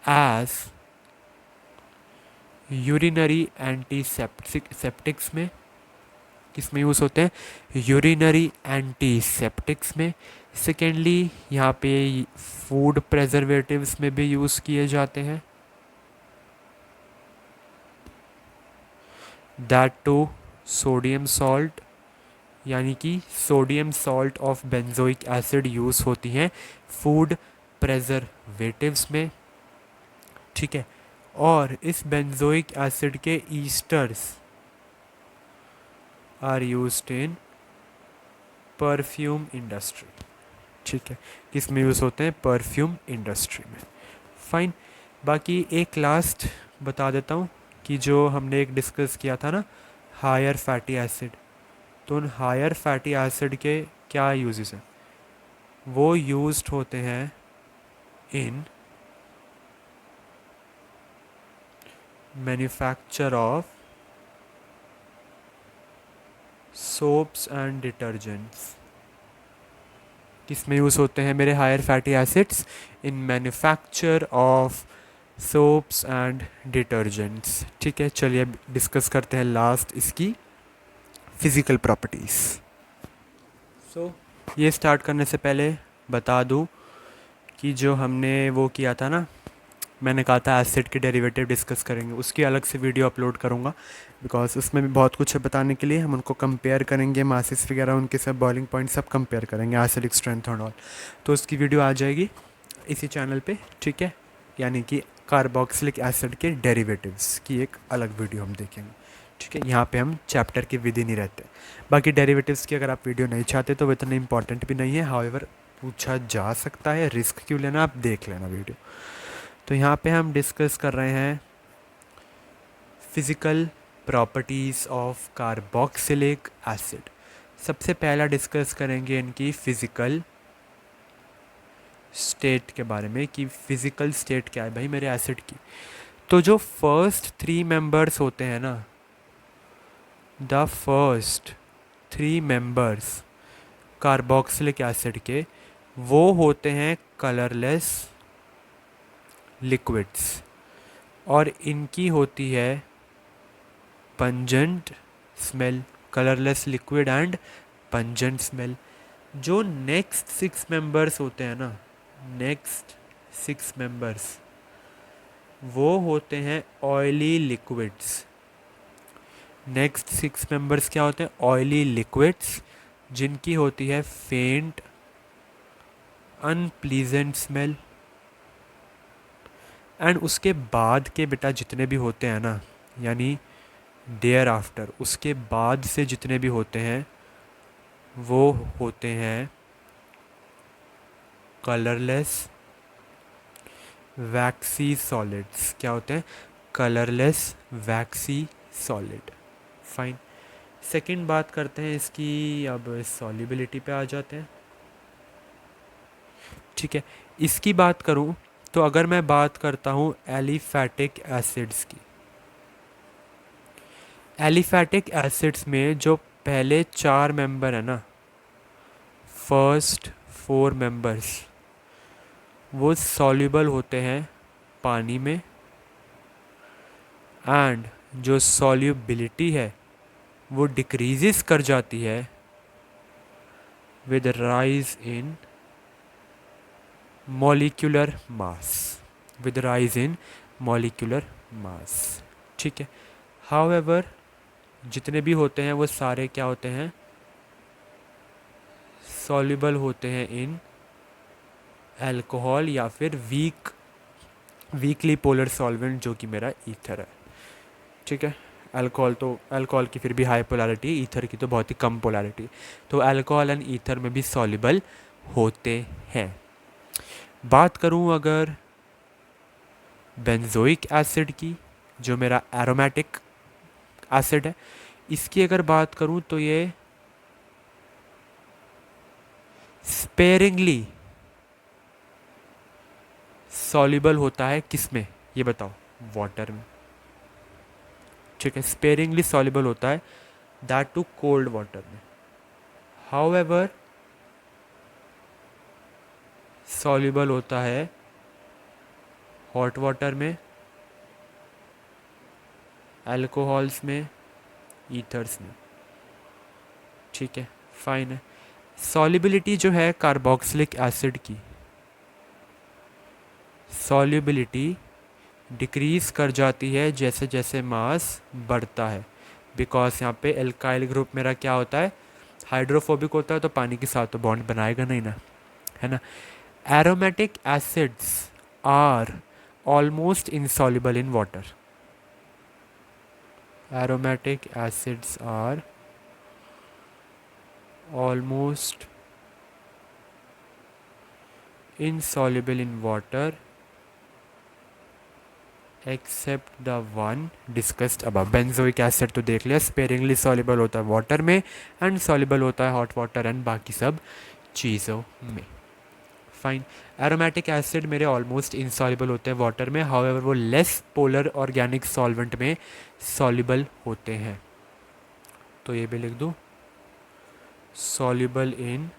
एज यूरिनरी एंटीसेप्टिक्स में। किस में यूज़ होते हैं? यूरिनरी एंटीसेप्टिक्स में। सेकेंडली यहाँ पे फूड प्रेजर्वेटिव्स में भी यूज़ किए जाते हैं, दैट टू सोडियम सॉल्ट, यानी कि sodium salt of benzoic acid use होती हैं फूड प्रेजर्वेटिव्स में। ठीक है, और इस बेंजोइक एसिड के esters are used in perfume industry. ठीक है, किस में यूज़ होते हैं? परफ्यूम इंडस्ट्री में। फाइन, बाकी एक लास्ट बता देता हूँ कि जो हमने एक डिस्कस किया था ना, हायर फैटी एसिड, तो उन हायर फैटी एसिड के क्या यूजेस हैं? वो यूज्ड होते हैं in manufacture of soaps and detergents. किस में यूज़ होते हैं मेरे higher fatty acids? In manufacture of soaps and detergents. ठीक है, चलिए अब डिस्कस करते हैं लास्ट इसकी फिज़िकल प्रॉपर्टीज़। सो ये स्टार्ट करने से पहले बता दूं कि जो हमने वो किया था ना, मैंने कहा था एसिड के डेरिवेटिव डिस्कस करेंगे, उसकी अलग से वीडियो अपलोड करूँगा बिकॉज उसमें भी बहुत कुछ है बताने के लिए। हम उनको कंपेयर करेंगे, मासेस वगैरह उनके सब बॉइलिंग पॉइंट सब कंपेयर करेंगे, एसिडिक स्ट्रेंथ और ऑल। तो उसकी वीडियो आ जाएगी इसी चैनल पे। ठीक है, यानी कि कार्बोक्सिलिक एसिड के डेरिवेटिव्स की एक अलग वीडियो हम देखेंगे। ठीक है, यहाँ पे हम चैप्टर के विधि नहीं रहते। बाकी डेरिवेटिव्स की अगर आप वीडियो नहीं चाहते तो वो इतना इंपॉर्टेंट भी नहीं है, हाउएवर पूछा जा सकता है, रिस्क क्यों लेना, आप देख लेना वीडियो। तो यहाँ पे हम डिस्कस कर रहे हैं physical properties of carboxylic acid. सबसे पहला डिस्कस करेंगे इनकी फ़िज़िकल स्टेट के बारे में कि फ़िज़िकल स्टेट क्या है भाई मेरे एसिड की। तो जो फर्स्ट 3 मेंबर्स होते हैं ना, the first 3 members carboxylic acid के, वो होते हैं कलरलेस लिक्विड्स और इनकी होती है pungent smell, colourless liquid and pungent smell. जो नेक्स्ट 6 मेंबर्स होते हैं ना, नेक्स्ट 6 मेंबर्स वो होते हैं ऑयली लिक्विड्स। नेक्स्ट 6 मेंबर्स क्या होते हैं? ऑयली लिक्विड्स, जिनकी होती है फेंट अनप्लीजेंट स्मेल। एंड उसके बाद के बेटा जितने भी होते हैं ना, यानी देयर आफ्टर, उसके बाद से जितने भी होते हैं वो होते हैं कलरलेस वैक्सी सॉलिड्स। क्या होते हैं? कलरलेस वैक्सी सॉलिड। फाइन, सेकंड बात करते हैं इसकी, अब सॉल्युबिलिटी पे आ जाते हैं। ठीक है, इसकी बात करूं तो अगर मैं बात करता हूं एलिफैटिक एसिड्स की, एलिफैटिक एसिड्स में जो पहले 4 मेंबर है ना, फर्स्ट 4 मेंबर्स, वो सॉल्युबल होते हैं पानी में, एंड जो सॉल्युबिलिटी है वो डिक्रीजेस कर जाती है with rise in molecular mass, with rise in molecular mass. ठीक है। हाउएवर जितने भी होते हैं वो सारे क्या होते हैं, सॉल्युबल होते हैं इन अल्कोहल या फिर वीकली पोलर सॉल्वेंट जो कि मेरा ईथर है। ठीक है। अल्कोहल की फिर भी हाई पोलैरिटी, ईथर की तो बहुत ही कम पोलैरिटी, तो अल्कोहल एंड ईथर में भी सॉल्युबल होते हैं। बात करूं अगर बेंजोइक एसिड की, जो मेरा एरोमेटिक एसिड है, इसकी अगर बात करूं तो ये स्पेरिंगली सॉल्युबल होता है किस में, ये बताओ, वाटर में। ठीक है, स्पेरिंगली सॉल्युबल होता है, दैट टू कोल्ड वाटर में। हाउएवर सॉल्युबल होता है हॉट वाटर में, अल्कोहल्स में, ईथर्स में। ठीक है, फाइन है। सॉल्युबिलिटी जो है कार्बोक्सिलिक एसिड की, सॉल्युबिलिटी डिक्रीज़ कर जाती है जैसे जैसे मास बढ़ता है, बिकॉज यहाँ पे एल्काइल ग्रुप मेरा क्या होता है, हाइड्रोफोबिक होता है, तो पानी के साथ तो बॉन्ड बनाएगा नहीं ना, है ना। Aromatic acids are almost insoluble in water. Aromatic acids are almost insoluble in water except the one discussed above. Benzoic acid तो देख लिया, स्पेरिंगली सॉल्युबल होता है वाटर में एंड सॉल्युबल होता है हॉट वाटर एंड बाकी सब चीज़ों में। फाइन। एरोमेटिक एसिड मेरे ऑलमोस्ट इनसॉल्युबल होते हैं वाटर में, हाउएवर वो लेस पोलर ऑर्गेनिक सॉल्वेंट में सॉल्युबल होते हैं। तो ये भी लिख दूँ, soluble in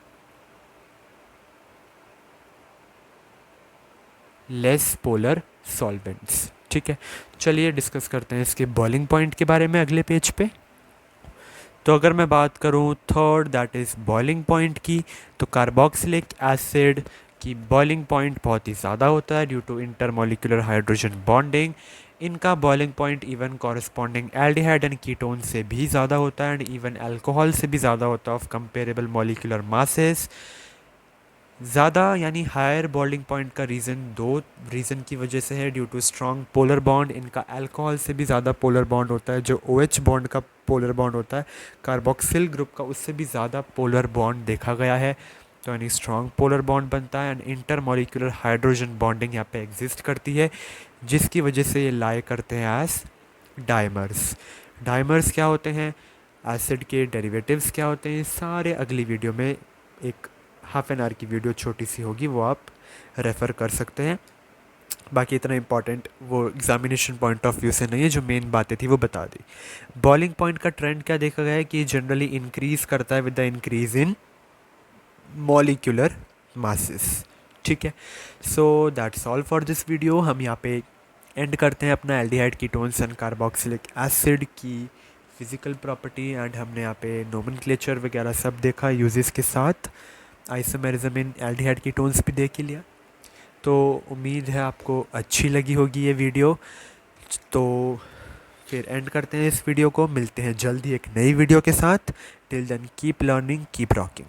less polar solvents. ठीक है, चलिए डिस्कस करते हैं इसके बॉइलिंग पॉइंट के बारे में अगले पेज पे। तो अगर मैं बात करूँ third, that is boiling point की, तो कार्बोक्सिलिक एसिड की बॉइलिंग पॉइंट बहुत ही ज़्यादा होता है due to intermolecular hydrogen bonding. इनका boiling point even corresponding aldehyde and ketone से भी ज़्यादा होता है, एंड इवन अल्कोहल से भी ज़्यादा होता है ऑफ कंपेरेबल मॉलिक्यूलर मासेस। ज़्यादा यानी हायर बॉइलिंग पॉइंट का दो रीज़न की वजह से है, due to strong polar bond. इनका अल्कोहल से भी ज़्यादा पोलर बॉन्ड होता है, जो OH बॉन्ड का पोलर बॉन्ड होता है, कार्बोक्सिल ग्रुप का उससे भी ज़्यादा पोलर बॉन्ड देखा गया है, तो यानी स्ट्रॉन्ग पोलर बॉन्ड बनता है, एंड इंटरमोलिकुलर हाइड्रोजन बॉन्डिंग यहाँ पे एग्जिस्ट करती है, जिसकी वजह से ये लाई करते हैं एज डाइमर्स। डाइमर्स क्या होते हैं, एसिड के डेरिवेटिव्स क्या होते हैं, सारे अगली वीडियो में, एक हाफ एन आवर की वीडियो छोटी सी होगी, वो आप रेफ़र कर सकते हैं। बाकी इतना इंपॉर्टेंट वो एग्जामिनेशन पॉइंट ऑफ व्यू से नहीं है, जो मेन बातें थी वो बता दी। बॉइलिंग पॉइंट का ट्रेंड क्या देखा गया है कि जनरली इंक्रीज़ करता है with the increase in molecular masses. ठीक है, so that's all for this video. हम यहाँ पे एंड करते हैं अपना aldehyde ketones and carboxylic acid की फिज़िकल प्रॉपर्टी, एंड हमने यहाँ पे नोमेनक्लेचर वगैरह सब देखा यूजेस के साथ, आइसोमेरिज्म इन एल्डिहाइड कीटोन्स भी देख ही लिया। तो उम्मीद है आपको अच्छी लगी होगी ये वीडियो। तो फिर एंड करते हैं इस वीडियो को, मिलते हैं जल्द ही एक नई वीडियो के साथ। Till then keep learning, keep rocking.